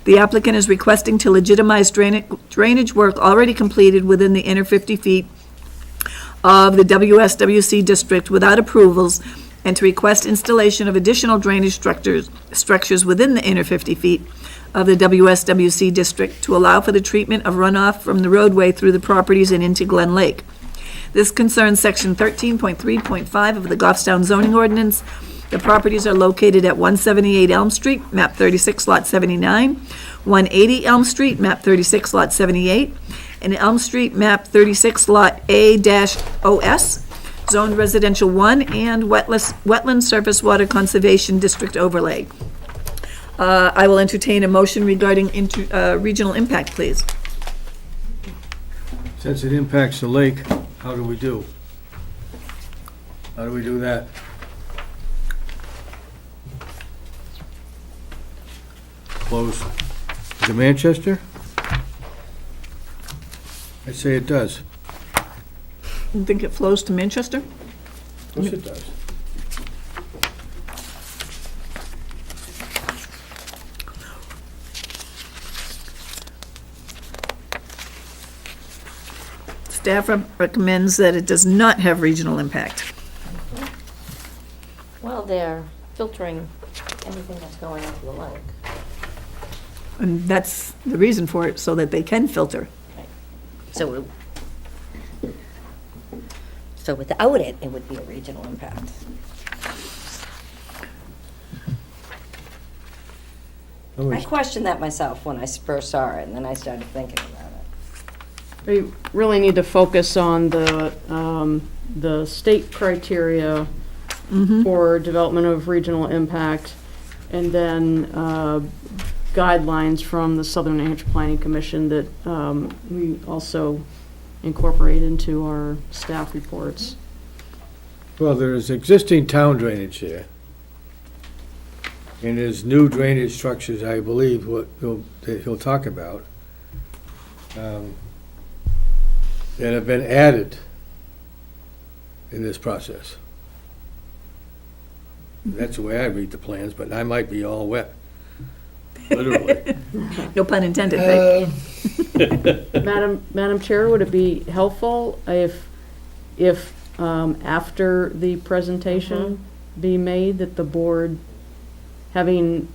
S1: The applicant is requesting to legitimize drainage work already completed within the inner 50 feet of the WSWC district without approvals, and to request installation of additional drainage structures within the inner 50 feet of the WSWC district to allow for the treatment of runoff from the roadway through the properties and into Glen Lake. This concerns section 13.3.5 of the Goffstown zoning ordinance. The properties are located at 178 Elm Street, map 36, lot 79, 180 Elm Street, map 36, lot 78, and Elm Street, map 36, lot A-OS, zoned residential 1 and wetland surface water conservation district overlay. I will entertain a motion regarding regional impact, please.
S6: Since it impacts the lake, how do we do? How do we do that? Close to Manchester? I'd say it does.
S1: You think it flows to Manchester?
S6: Of course it does.
S1: Staff recommends that it does not have regional impact.
S5: Well, they're filtering anything that's going into the lake.
S1: And that's the reason for it, so that they can filter.
S5: So without it, it would be a regional impact. I questioned that myself when I first saw it, and then I started thinking about it.
S2: We really need to focus on the state criteria for development of regional impact, and then guidelines from the Southern New Hampshire Planning Commission that we also incorporate into our staff reports.
S6: Well, there's existing town drainage there. And there's new drainage structures, I believe, that he'll talk about, that have been added in this process. That's the way I read the plans, but I might be all wet, literally.
S1: No pun intended, right?
S2: Madam Chair, would it be helpful if after the presentation be made, that the board, having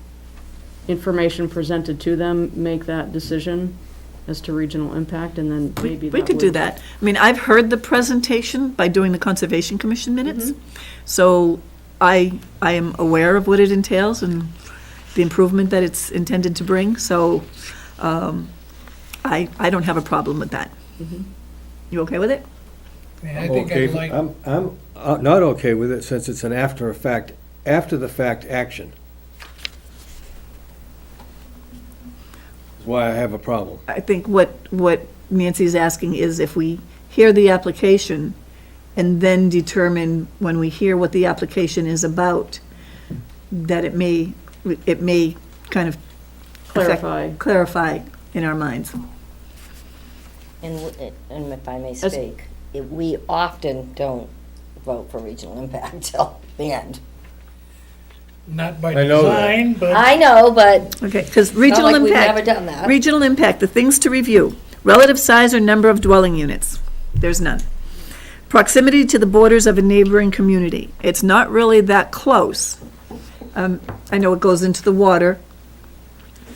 S2: information presented to them, make that decision as to regional impact, and then maybe
S1: We could do that. I mean, I've heard the presentation by doing the Conservation Commission minutes, so I am aware of what it entails and the improvement that it's intended to bring, so I don't have a problem with that. You okay with it?
S3: Yeah, I think I'd like,
S6: I'm not okay with it since it's an after the fact action. That's why I have a problem.
S1: I think what Nancy's asking is if we hear the application and then determine when we hear what the application is about, that it may kind of clarify in our minds.
S5: And if I may speak, we often don't vote for regional impact till the end.
S3: not by
S6: I know that.
S3: design, but
S5: I know, but
S1: Okay, because regional
S5: like we've
S1: impact.
S5: never done that.
S1: Regional impact, the things to review: relative size or number of dwelling units. There's none. Proximity to the borders of a neighboring community. It's not really that close. I know it goes into the water,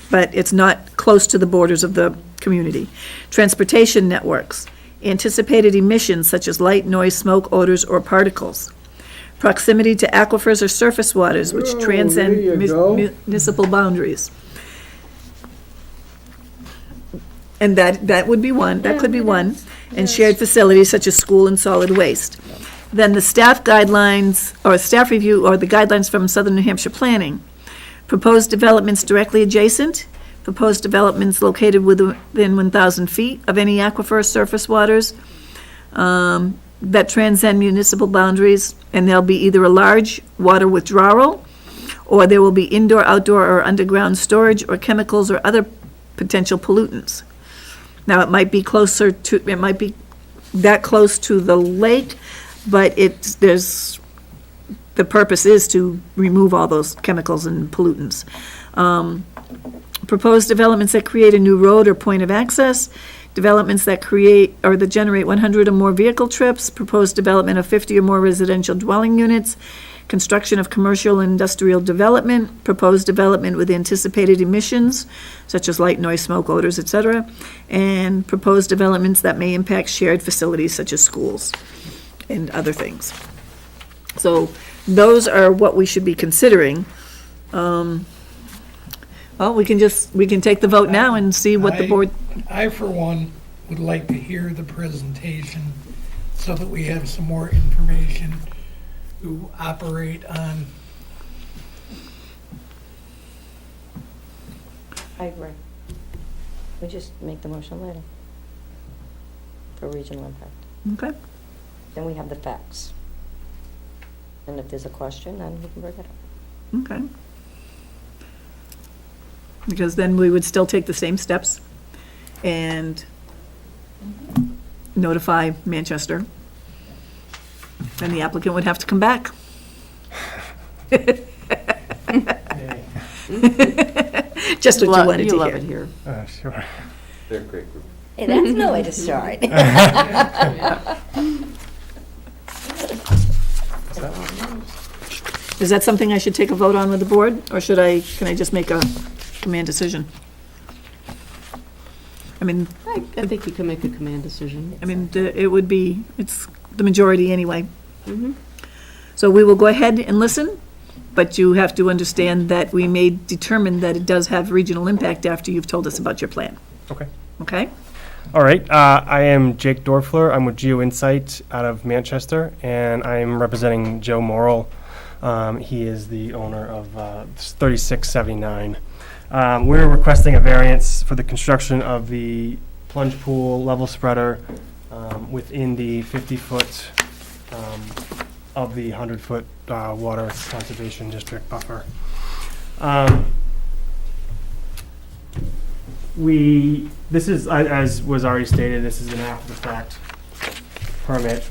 S1: but it's not close to the borders of the community. Transportation networks. Anticipated emissions such as light, noise, smoke, odors, or particles. proximity to aquifers or surface waters which
S6: Oh,
S1: transcend
S6: there you go.
S1: municipal boundaries. And that would be one, that could be one, and shared facilities such as school and solid waste. Then the staff guidelines, or staff review, or the guidelines from Southern New Hampshire Planning. Proposed developments directly adjacent, proposed developments located within 1,000 feet of any aquifer or surface waters that transcend municipal boundaries, and there'll be either a large water withdrawal, or there will be indoor, outdoor, or underground storage, or chemicals or other potential pollutants. Now, it might be that close to the lake, but the purpose is to remove all those chemicals and pollutants. Proposed developments that create a new road or point of access, developments that create or that generate 100 or more vehicle trips, proposed development of 50 or more residential dwelling units, construction of commercial and industrial development, proposed development with anticipated emissions, such as light, noise, smoke, odors, etc., and proposed developments that may impact shared facilities such as schools and other things. So those are what we should be considering. Well, we can take the vote now and see what the board,
S3: I, for one, would like to hear the presentation so that we have some more information to operate on.
S5: I agree. We just make the motion later for regional impact.
S1: okay?
S5: Then we have the facts. And if there's a question, then we can bring it up.
S1: Okay. Because then we would still take the same steps and notify Manchester. And the applicant would have to come back. Just what you wanted to hear.
S2: You love it here.
S4: Sure.
S7: They're a great group.
S5: Hey, that's no way to start.
S1: Is that something I should take a vote on with the board, or can I just make a command decision? I mean,
S2: I think you can make a command decision.
S1: it would be, it's the majority anyway.
S2: Mhm.
S1: So we will go ahead and listen, but you have to understand that we may determine that it does have regional impact after you've told us about your plan,
S15: Okay.
S1: okay?
S15: All right. I am Jake Dorfler. I'm with GeoInsight out of Manchester, and I'm representing Joe Morrill. He is the owner of 3679. We're requesting a variance for the construction of the plunge pool level spreader within the 50-foot of the 100-foot water conservation district buffer. This is, as was already stated, this is an after-the-fact permit.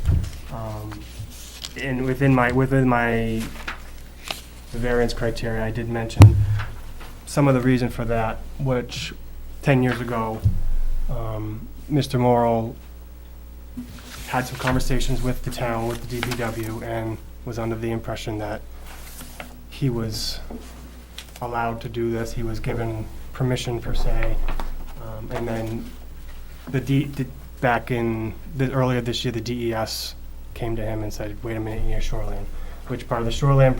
S15: And within my variance criteria, I did mention some of the reason for that, which 10 years ago, Mr. Morrill had some conversations with the town, with the DPW, and was under the impression that he was allowed to do this. He was given permission per se, and then earlier this year, the DES came to him and said, "Wait a minute, you're shoreline." Which part of the shoreline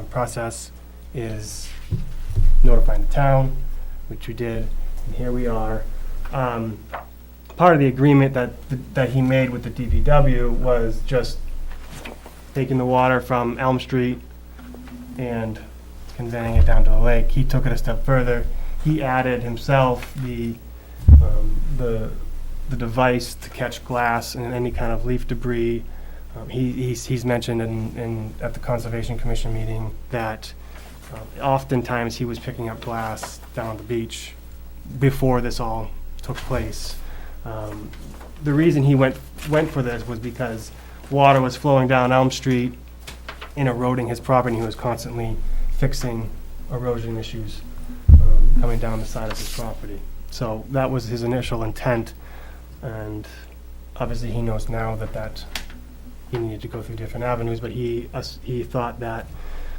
S15: process is notifying the town, which we did, and here we are. Part of the agreement that he made with the DPW was just taking the water from Elm Street and conveying it down to the lake. He took it a step further. He added himself the device to catch glass and any kind of leaf debris. He's mentioned at the Conservation Commission meeting that oftentimes he was picking up glass down on the beach before this all took place. The reason he went for this was because water was flowing down Elm Street and eroding his property. He was constantly fixing erosion issues coming down the side of his property. So that was his initial intent, and obviously he knows now that he needed to go through different avenues, but he thought that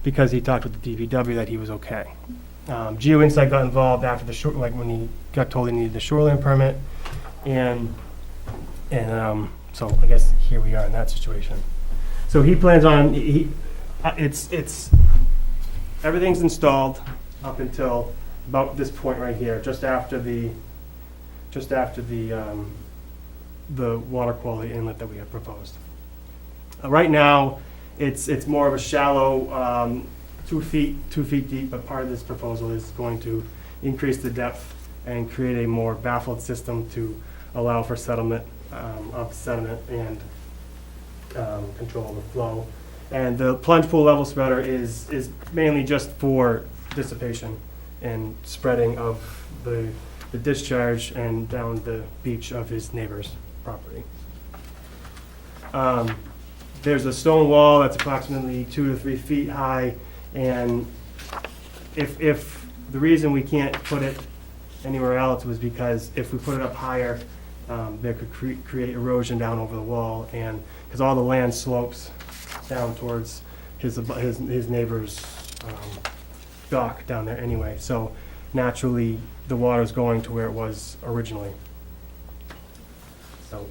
S15: because he talked with the DPW that he was okay. GeoInsight got involved after when he got told he needed the shoreline permit, and so I guess here we are in that situation. So he plans on, everything's installed up until about this point right here, just after the water quality inlet that we have proposed. Right now, it's more of a shallow, 2 feet deep, but part of this proposal is going to increase the depth and create a more baffled system to allow for settlement of sediment and control the flow. And the plunge pool level spreader is mainly just for dissipation and spreading of the discharge and down the beach of his neighbor's property. There's a stone wall that's approximately 2 to 3 feet high, and if the reason we can't put it anywhere else was because if we put it up higher, there could create erosion down over the wall, and because all the land slopes down towards his neighbor's dock down there anyway, so naturally the water's going to where it was originally. So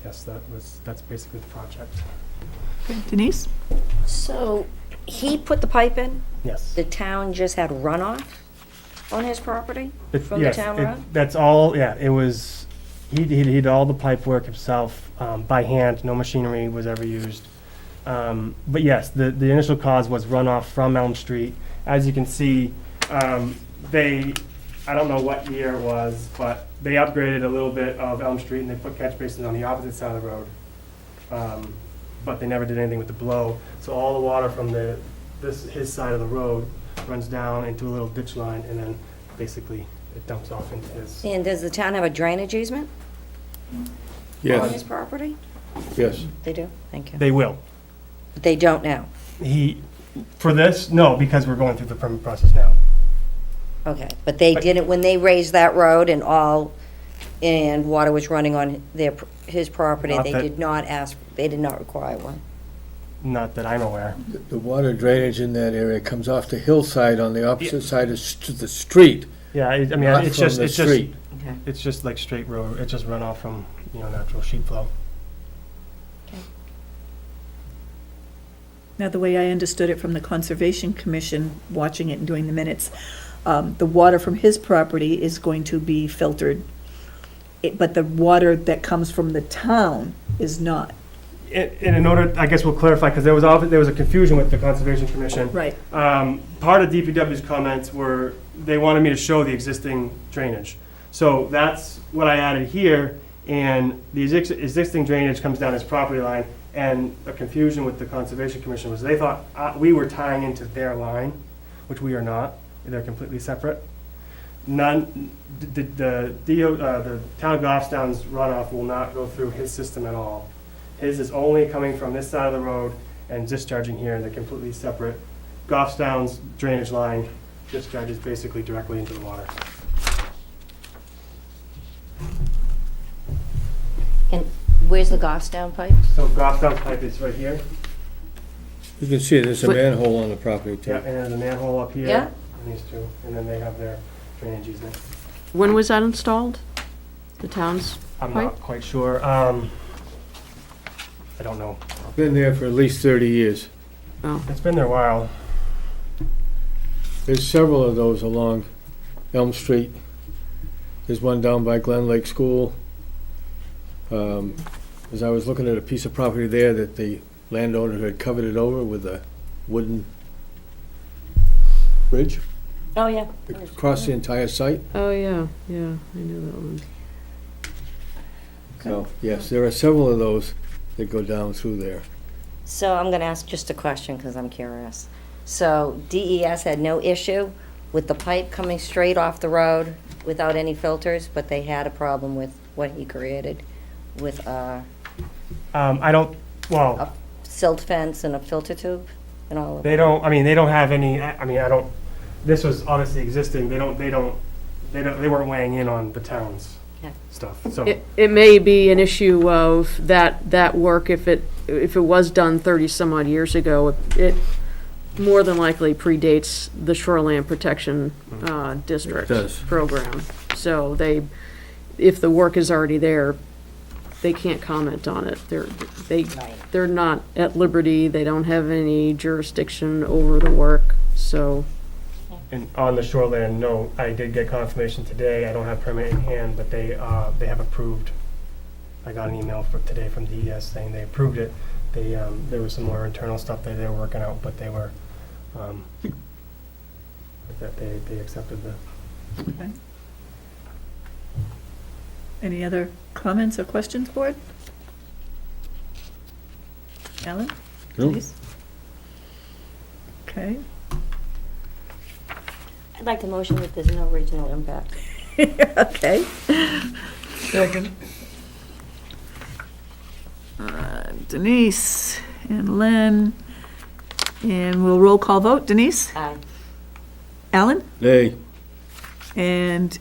S15: yes, that's basically the project.
S1: Denise?
S5: So he put the pipe in?
S15: Yes.
S5: The town just had runoff on his property from the
S15: Yes,
S5: town road?
S15: that's all. Yeah, it was. He did all the pipe work himself by hand. No machinery was ever used. But yes, the initial cause was runoff from Elm Street. As you can see, I don't know what year it was, but they upgraded a little bit of Elm Street and they put catch basins on the opposite side of the road. But they never did anything with the below. So all the water from his side of the road runs down into a little ditch line, and then basically it dumps off into his.
S5: And does the town have a drainage easement on his
S6: Yes,
S5: property?
S6: yes.
S5: They do? Thank you.
S15: They will.
S5: But they don't now?
S15: For this, no, because we're going through the permit process now.
S5: Okay, but they didn't, when they raised that road and water was running on his property,
S15: Not
S5: they
S15: that-
S5: they did not require one?
S15: Not that I'm aware.
S6: The water drainage in that area comes off the hillside on the opposite side of the street.
S15: Yeah, I mean,
S6: Not
S15: it's
S6: from
S15: just,
S6: the
S15: it's just,
S6: street.
S5: Okay.
S15: it's just like straight road. It's just runoff from, natural sheet flow.
S1: Now, the way I understood it from the Conservation Commission, watching it and doing the minutes, the water from his property is going to be filtered, but the water that comes from the town is not.
S15: In order, I guess we'll clarify, because there was a confusion with the Conservation Commission.
S1: Right.
S15: Part of DPW's comments were, they wanted me to show the existing drainage. So that's what I added here, and the existing drainage comes down his property line, and the confusion with the Conservation Commission was they thought we were tying into their line, which we are not. They're completely separate. The town of Goffstown's runoff will not go through his system at all. His is only coming from this side of the road and discharging here, and they're completely separate. Goffstown's drainage line discharges basically directly into the water.
S5: And where's the Goffstown pipe?
S15: So Goffstown's pipe is right here.
S6: You can see there's a manhole on the property too.
S15: Yeah, and there's a manhole up here.
S5: Yeah.
S15: And these two, and then they have their drainage easement.
S2: When was that installed? The town's
S15: I'm
S2: pipe?
S15: not quite sure. I don't know.
S6: Been there for at least 30 years.
S2: Oh,
S15: It's been there a while.
S6: There's several of those along Elm Street. There's one down by Glen Lake School. As I was looking at a piece of property there that the landowner had covered it over with a wooden bridge
S5: Oh, yeah.
S6: across the entire site.
S2: oh, yeah, I knew that one.
S6: So, yes, there are several of those that go down through there.
S5: So I'm gonna ask just a question, because I'm curious. So DES had no issue with the pipe coming straight off the road without any filters, but they had a problem with what he created with
S15: I don't, well,
S5: a silt fence and a filter tube and all of
S15: they
S5: that?
S15: don't, I mean, they don't have any, I don't, this was obviously existing. They weren't weighing in on the town's
S5: Yeah.
S15: stuff, so.
S2: It may be an issue of that work, if it was done 30 some odd years ago, it more than likely predates the Shoreland Protection District
S6: It does.
S2: program. So if the work is already there, they can't comment on it.
S5: Right.
S2: They're not at liberty, they don't have any jurisdiction over the work, so.
S15: And on the shoreland note, I did get confirmation today, I don't have permit in hand, but they have approved. I got an email today from DES saying they approved it. There was some more internal stuff that they were working out, but they were, that they accepted the.
S1: Okay. Any other comments or questions, board? Alan?
S6: Nope.
S1: Please? Okay.
S5: I'd like to motion that there's no regional impact.
S1: Okay.
S3: Second.
S1: Denise and Lynn, and we'll roll call vote. Denise?
S5: Aye.
S1: Alan?
S6: Nay.
S1: And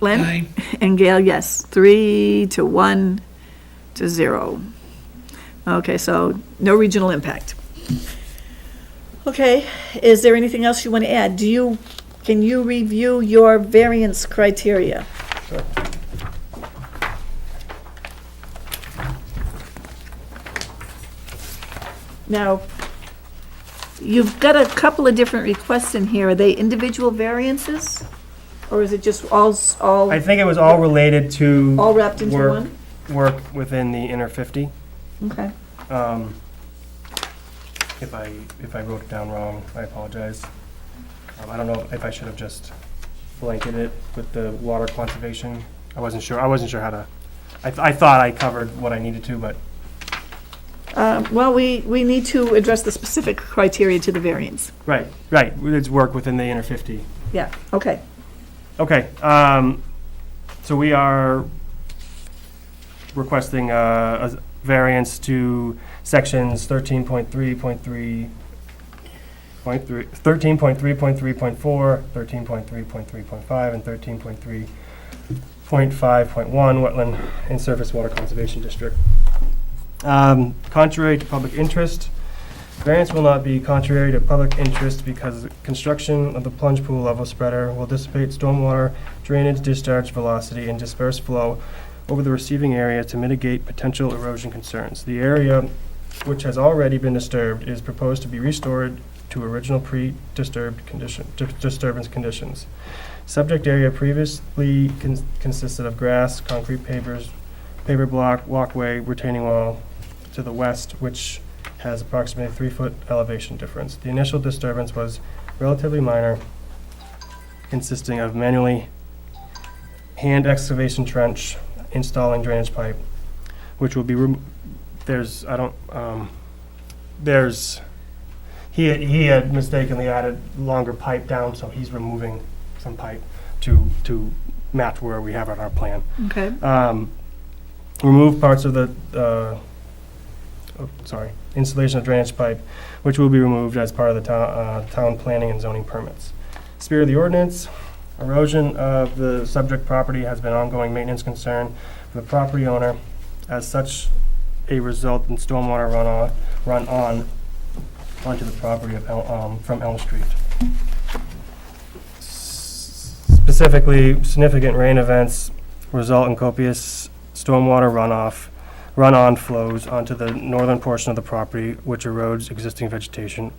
S1: Lynn?
S3: Aye.
S1: And Gail, yes. 3-1 to 0. Okay, so no regional impact. Okay, is there anything else you want to add? Can you review your variance criteria?
S15: Sure.
S1: Now, you've got a couple of different requests in here. Are they individual variances? Or is it just all
S15: I think it was all related to.
S1: all wrapped into
S15: work-
S1: one?
S15: Work within the inner 50.
S1: Okay.
S15: If I wrote it down wrong, I apologize. I don't know if I should have just blanketed it with the water conservation. I wasn't sure how to, I thought I covered what I needed to, but
S1: Well, we need to address the specific criteria to the variance.
S15: right, it's work within the inner 50.
S1: Yeah, okay.
S15: Okay, so we are requesting a variance to sections 13.3.3, 13.3.3.4, 13.3.3.5, and 13.3.5.1 Wetland and Surface Water Conservation District. Contrary to public interest, variance will not be contrary to public interest because construction of the plunge pool level spreader will dissipate stormwater drainage, discharge velocity, and disperse flow over the receiving area to mitigate potential erosion concerns. The area, which has already been disturbed, is proposed to be restored to original disturbance conditions. Subject area previously consisted of grass, concrete pavers, paver block, walkway, retaining wall to the west, which has approximately 3-foot elevation difference. The initial disturbance was relatively minor, consisting of manually hand excavation trench, installing drainage pipe, which will be, he had mistakenly added longer pipe down, so he's removing some pipe to match where we have it on our plan.
S1: Okay.
S15: Remove parts of the, installation of drainage pipe, which will be removed as part of the town planning and zoning permits. Spirit of the ordinance, erosion of the subject property has been ongoing maintenance concern for the property owner. As such, a result in stormwater run onto the property of from Elm Street. Specifically, significant rain events result in copious stormwater run-on flows onto the northern portion of the property, which erodes existing vegetation.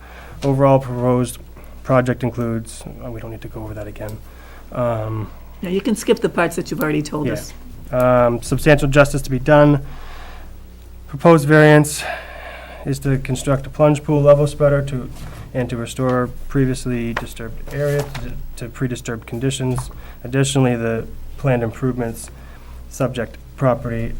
S15: Overall proposed project includes, we don't need to go over that again.
S1: Now, you can skip the parts that you've already told us.
S15: Substantial justice to be done. Proposed variance is to construct a plunge pool level spreader and to restore previously disturbed area to pre-disturbed conditions. Additionally, the planned improvements subject property,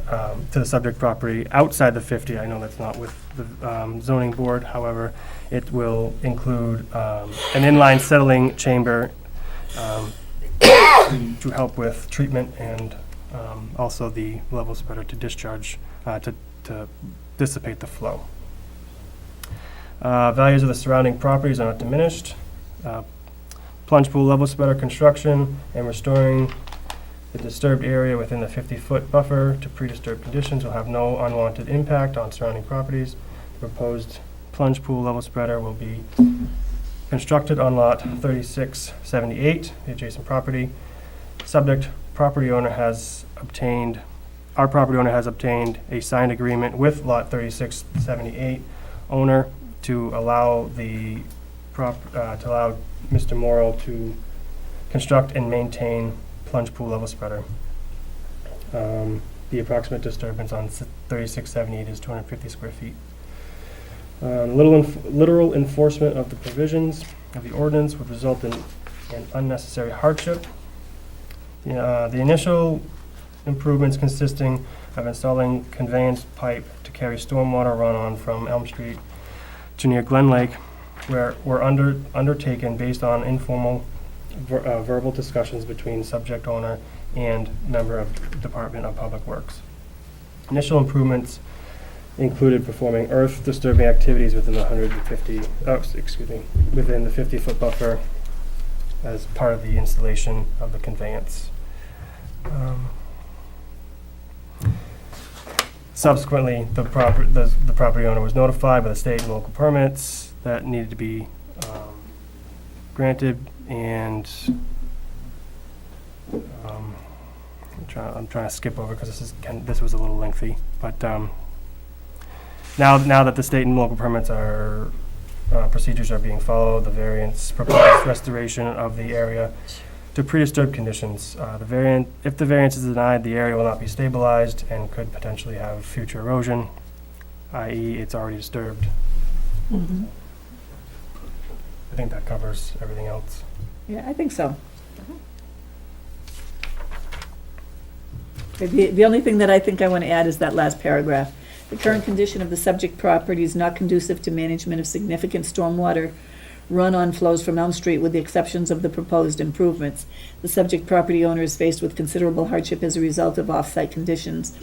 S15: to the subject property outside the 50, I know that's not with the zoning board, however, it will include an inline settling chamber to help with treatment and also the level spreader to discharge, to dissipate the flow. Values of the surrounding properties are not diminished. Plunge pool level spreader construction and restoring the disturbed area within the 50-foot buffer to pre-disturbed conditions will have no unwanted impact on surrounding properties. The proposed plunge pool level spreader will be constructed on lot 3678, the adjacent property. Subject property owner has obtained our property owner has obtained a signed agreement with Lot 3678 owner to allow to allow Mr. Morrow to construct and maintain plunge pool level spreader. The approximate disturbance on 3678 is 250 square feet. Literal enforcement of the provisions of the ordinance would result in an unnecessary hardship. The initial improvements consisting of installing conveyance pipe to carry stormwater runoff from Elm Street to near Glen Lake were undertaken based on informal verbal discussions between subject owner and member of Department of Public Works. Initial improvements included performing earth disturbing activities within the 50-foot buffer as part of the installation of the conveyance. Subsequently, the property owner was notified by the state and local permits that needed to be granted, and I'm trying to skip over because this was a little lengthy. But now that the state and local permits are procedures are being followed, the variance proposed restoration of the area to pre-disturbed conditions. If the variance is denied, the area will not be stabilized and could potentially have future erosion, i.e. it's already disturbed.
S1: Mhm.
S15: I think that covers everything else.
S1: Yeah, I think so. Okay, the only thing that I think I want to add is that last paragraph. The current condition of the subject property is not conducive to management of significant stormwater run-on flows from Elm Street with the exceptions of the proposed improvements. The subject property owner is faced with considerable hardship as a result of off-site conditions,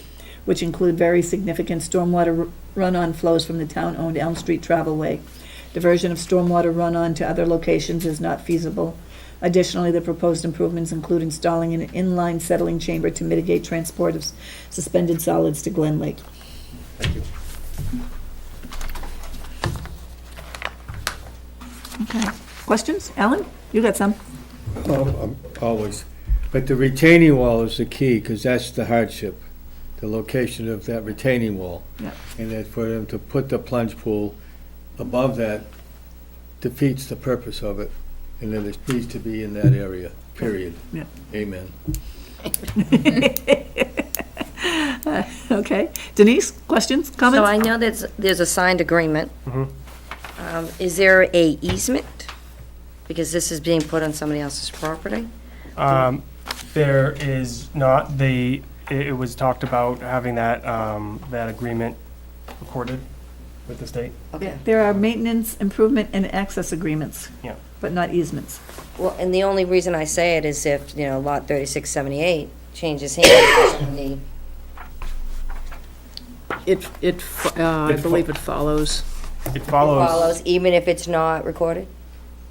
S1: which include very significant stormwater run-on flows from the town-owned Elm Street travelway. Diversion of stormwater run-on to other locations is not feasible. Additionally, the proposed improvements include installing an inline settling chamber to mitigate transport of suspended solids to Glen Lake.
S15: Thank you.
S1: Okay. Questions? Alan, you got some?
S6: Always. But the retaining wall is the key, because that's the hardship, the location of that retaining wall.
S1: Yeah.
S6: And that for them to put the plunge pool above that defeats the purpose of it, and then it needs to be in that area, period.
S1: Yeah.
S6: Amen.
S1: Okay. Denise, questions, comments?
S5: So I know there's a signed agreement.
S15: Mhm.
S5: Is there a easement? Because this is being put on somebody else's property?
S15: There is not. It was talked about having that agreement recorded with the state.
S5: Okay.
S1: There are maintenance, improvement, and access agreements.
S15: Yeah.
S1: But not easements.
S5: Well, and the only reason I say it is if, lot 3678 changes hands,
S2: I believe it follows.
S15: It follows.
S5: follows, even if it's not recorded?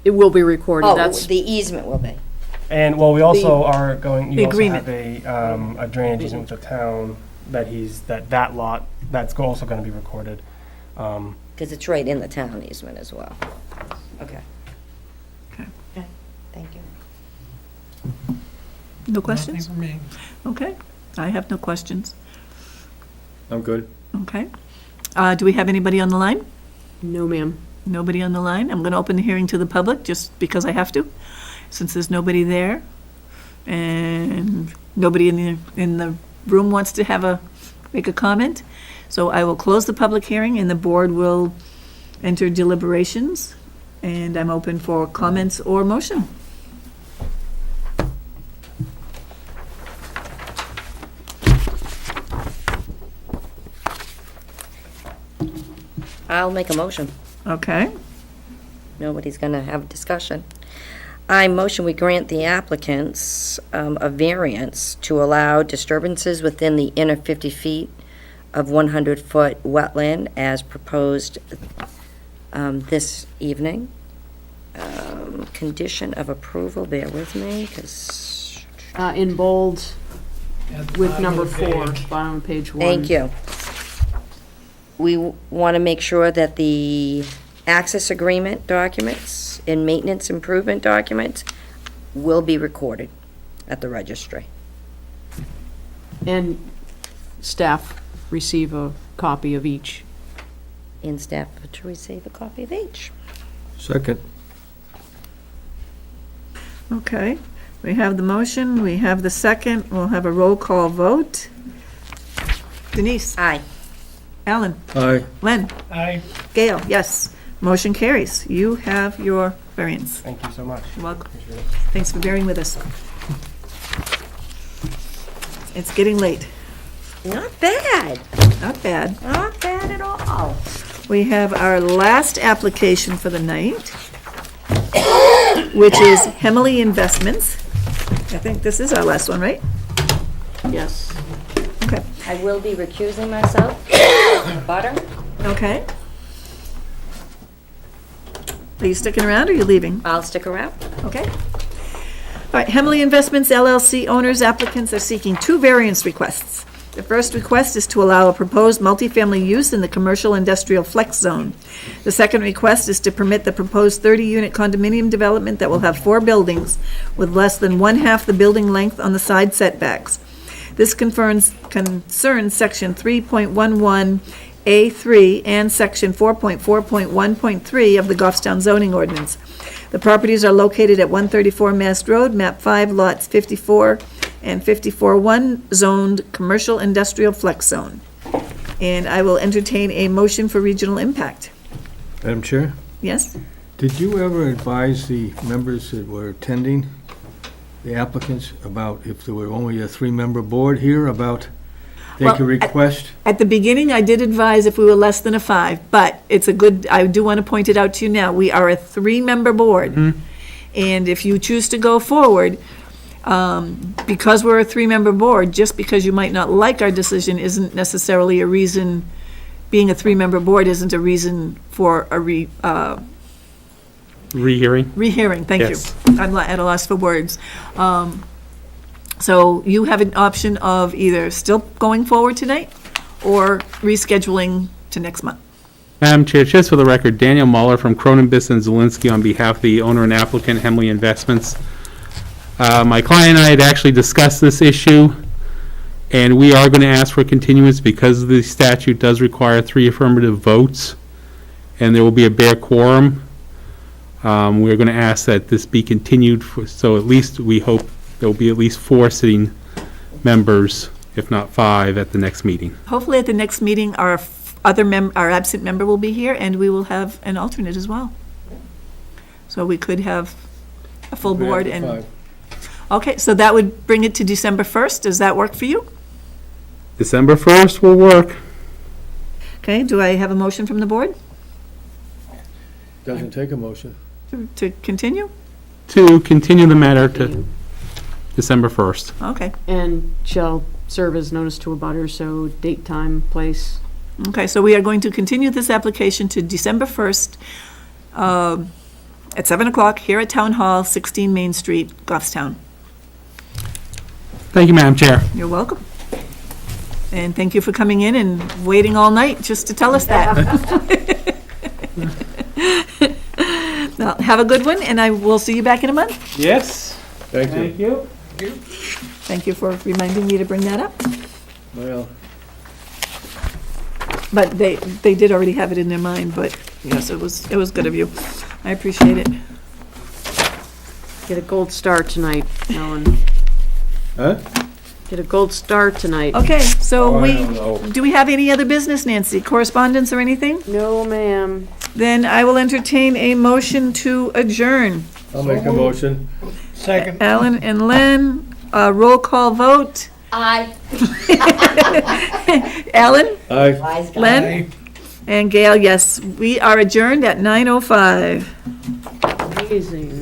S2: It will be recorded.
S5: Oh,
S2: That's
S5: the easement will be.
S15: And, well, we also are going,
S1: the
S15: you also
S1: agreement.
S15: have a drainage easement with the town that lot, that's also gonna be recorded.
S5: Because it's right in the town easement as well. Okay.
S1: Okay.
S5: Okay, thank you.
S1: No questions?
S3: Nothing for me.
S1: Okay. I have no questions.
S6: I'm good.
S1: Okay. Do we have anybody on the line?
S2: No, ma'am.
S1: Nobody on the line? I'm going to open the hearing to the public, just because I have to, since there's nobody there. And nobody in the room wants to make a comment. So I will close the public hearing, and the board will enter deliberations. And I'm open for comments or motion.
S5: I'll make a motion.
S1: Okay.
S5: Nobody's going to have a discussion. I motion we grant the applicants a variance to allow disturbances within the inner 50 feet of 100-foot wetland as proposed this evening. Condition of approval, bear with me, because...
S2: In bold
S3: At the
S2: with
S3: bottom
S2: number
S3: of the
S2: 4,
S3: page.
S2: bottom of page 1.
S5: Thank you. We want to make sure that the access agreement documents and maintenance improvement documents will be recorded at the registry.
S2: And staff receive a copy of each.
S5: In staff to receive a copy of each.
S6: Second.
S1: Okay, we have the motion, we have the second, we'll have a roll call vote. Denise?
S5: Aye.
S1: Alan?
S6: Aye.
S1: Len?
S3: Aye.
S1: Gail? Yes. Motion carries. You have your variance.
S15: Thank you so much.
S1: You're welcome.
S15: Appreciate it.
S1: Thanks for bearing with us. It's getting late.
S5: Not bad.
S1: Not bad.
S5: Not bad at all.
S1: We have our last application for the night, which is Hemley Investments. I think this is our last one, right?
S2: Yes.
S1: Okay.
S5: I will be recusing myself. Butter?
S1: Okay. Are you sticking around or are you leaving?
S5: I'll stick around.
S1: Okay. All right, Hemley Investments LLC owners applicants are seeking 2 variance requests. The first request is to allow a proposed multifamily use in the commercial industrial flex zone. The second request is to permit the proposed 30-unit condominium development that will have 4 buildings with less than 1/2 the building length on the side setbacks. This concerns section 3.11A3 and section 4.4.1.3 of the Goffstown zoning ordinance. The properties are located at 134 Mast Road, map 5, lots 54 and 54-1, zoned commercial industrial flex zone. And I will entertain a motion for regional impact.
S6: Madam Chair,
S1: Yes?
S6: did you ever advise the members that were attending, the applicants, about if there were only a 3-member board here, about they
S1: Well,
S6: could request?
S1: At the beginning, I did advise if we were less than a 5, but it's a good, I do want to point it out to you now, we are a 3-member board. And if you choose to go forward, because we're a 3-member board, just because you might not like our decision isn't necessarily a reason, being a 3-member board isn't a reason for a
S16: Rehearing?
S1: rehearing, thank you.
S16: Yes.
S1: I'm at a loss for words. So you have an option of either still going forward tonight or rescheduling to next month.
S16: Madam Chair, just for the record, Daniel Muller from Cronin Bisson Zelinski on behalf of the owner and applicant, Hemley Investments. My client and I had actually discussed this issue, and we are going to ask for continuance because the statute does require 3 affirmative votes, and there will be a bare quorum. We're going to ask that this be continued, so at least we hope there will be at least 4 sitting members, if not 5, at the next meeting.
S1: Hopefully at the next meeting, our our absent member will be here, and we will have an alternate as well. So we could have a full board and...
S6: 5.
S1: Okay, so that would bring it to December 1st. Does that work for you?
S16: December 1st will work.
S1: Okay, do I have a motion from the board
S6: Doesn't take a motion.
S1: to continue?
S16: To continue the matter to December 1st.
S1: Okay.
S2: And shall serve as notice to a butter, so date, time, place.
S1: Okay, so we are going to continue this application to December 1st at 7 o'clock here at Town Hall, 16 Main Street, Goffstown.
S16: Thank you, Madam Chair.
S1: You're welcome. And thank you for coming in and waiting all night just to tell us that. Well, have a good one, and I will see you back in a month.
S16: Yes.
S6: Thank you.
S16: you.
S1: Thank you for reminding me to bring that up.
S6: Well,
S1: But they did already have it in their mind, but yes, it was good of you. I appreciate it.
S2: Get a gold star tonight, Ellen.
S6: huh?
S2: Get a gold star tonight.
S1: Okay, so
S6: Oh, I don't know.
S1: do we have any other business, Nancy? Correspondence or anything?
S2: No, ma'am.
S1: Then I will entertain a motion to adjourn.
S6: I'll make a motion.
S3: Second.
S1: Alan and Len, roll call vote.
S5: Aye.
S1: Alan,
S6: Aye.
S5: Wise guy.
S1: Len, and Gail, yes. We are adjourned at 9:05.
S2: Amazing.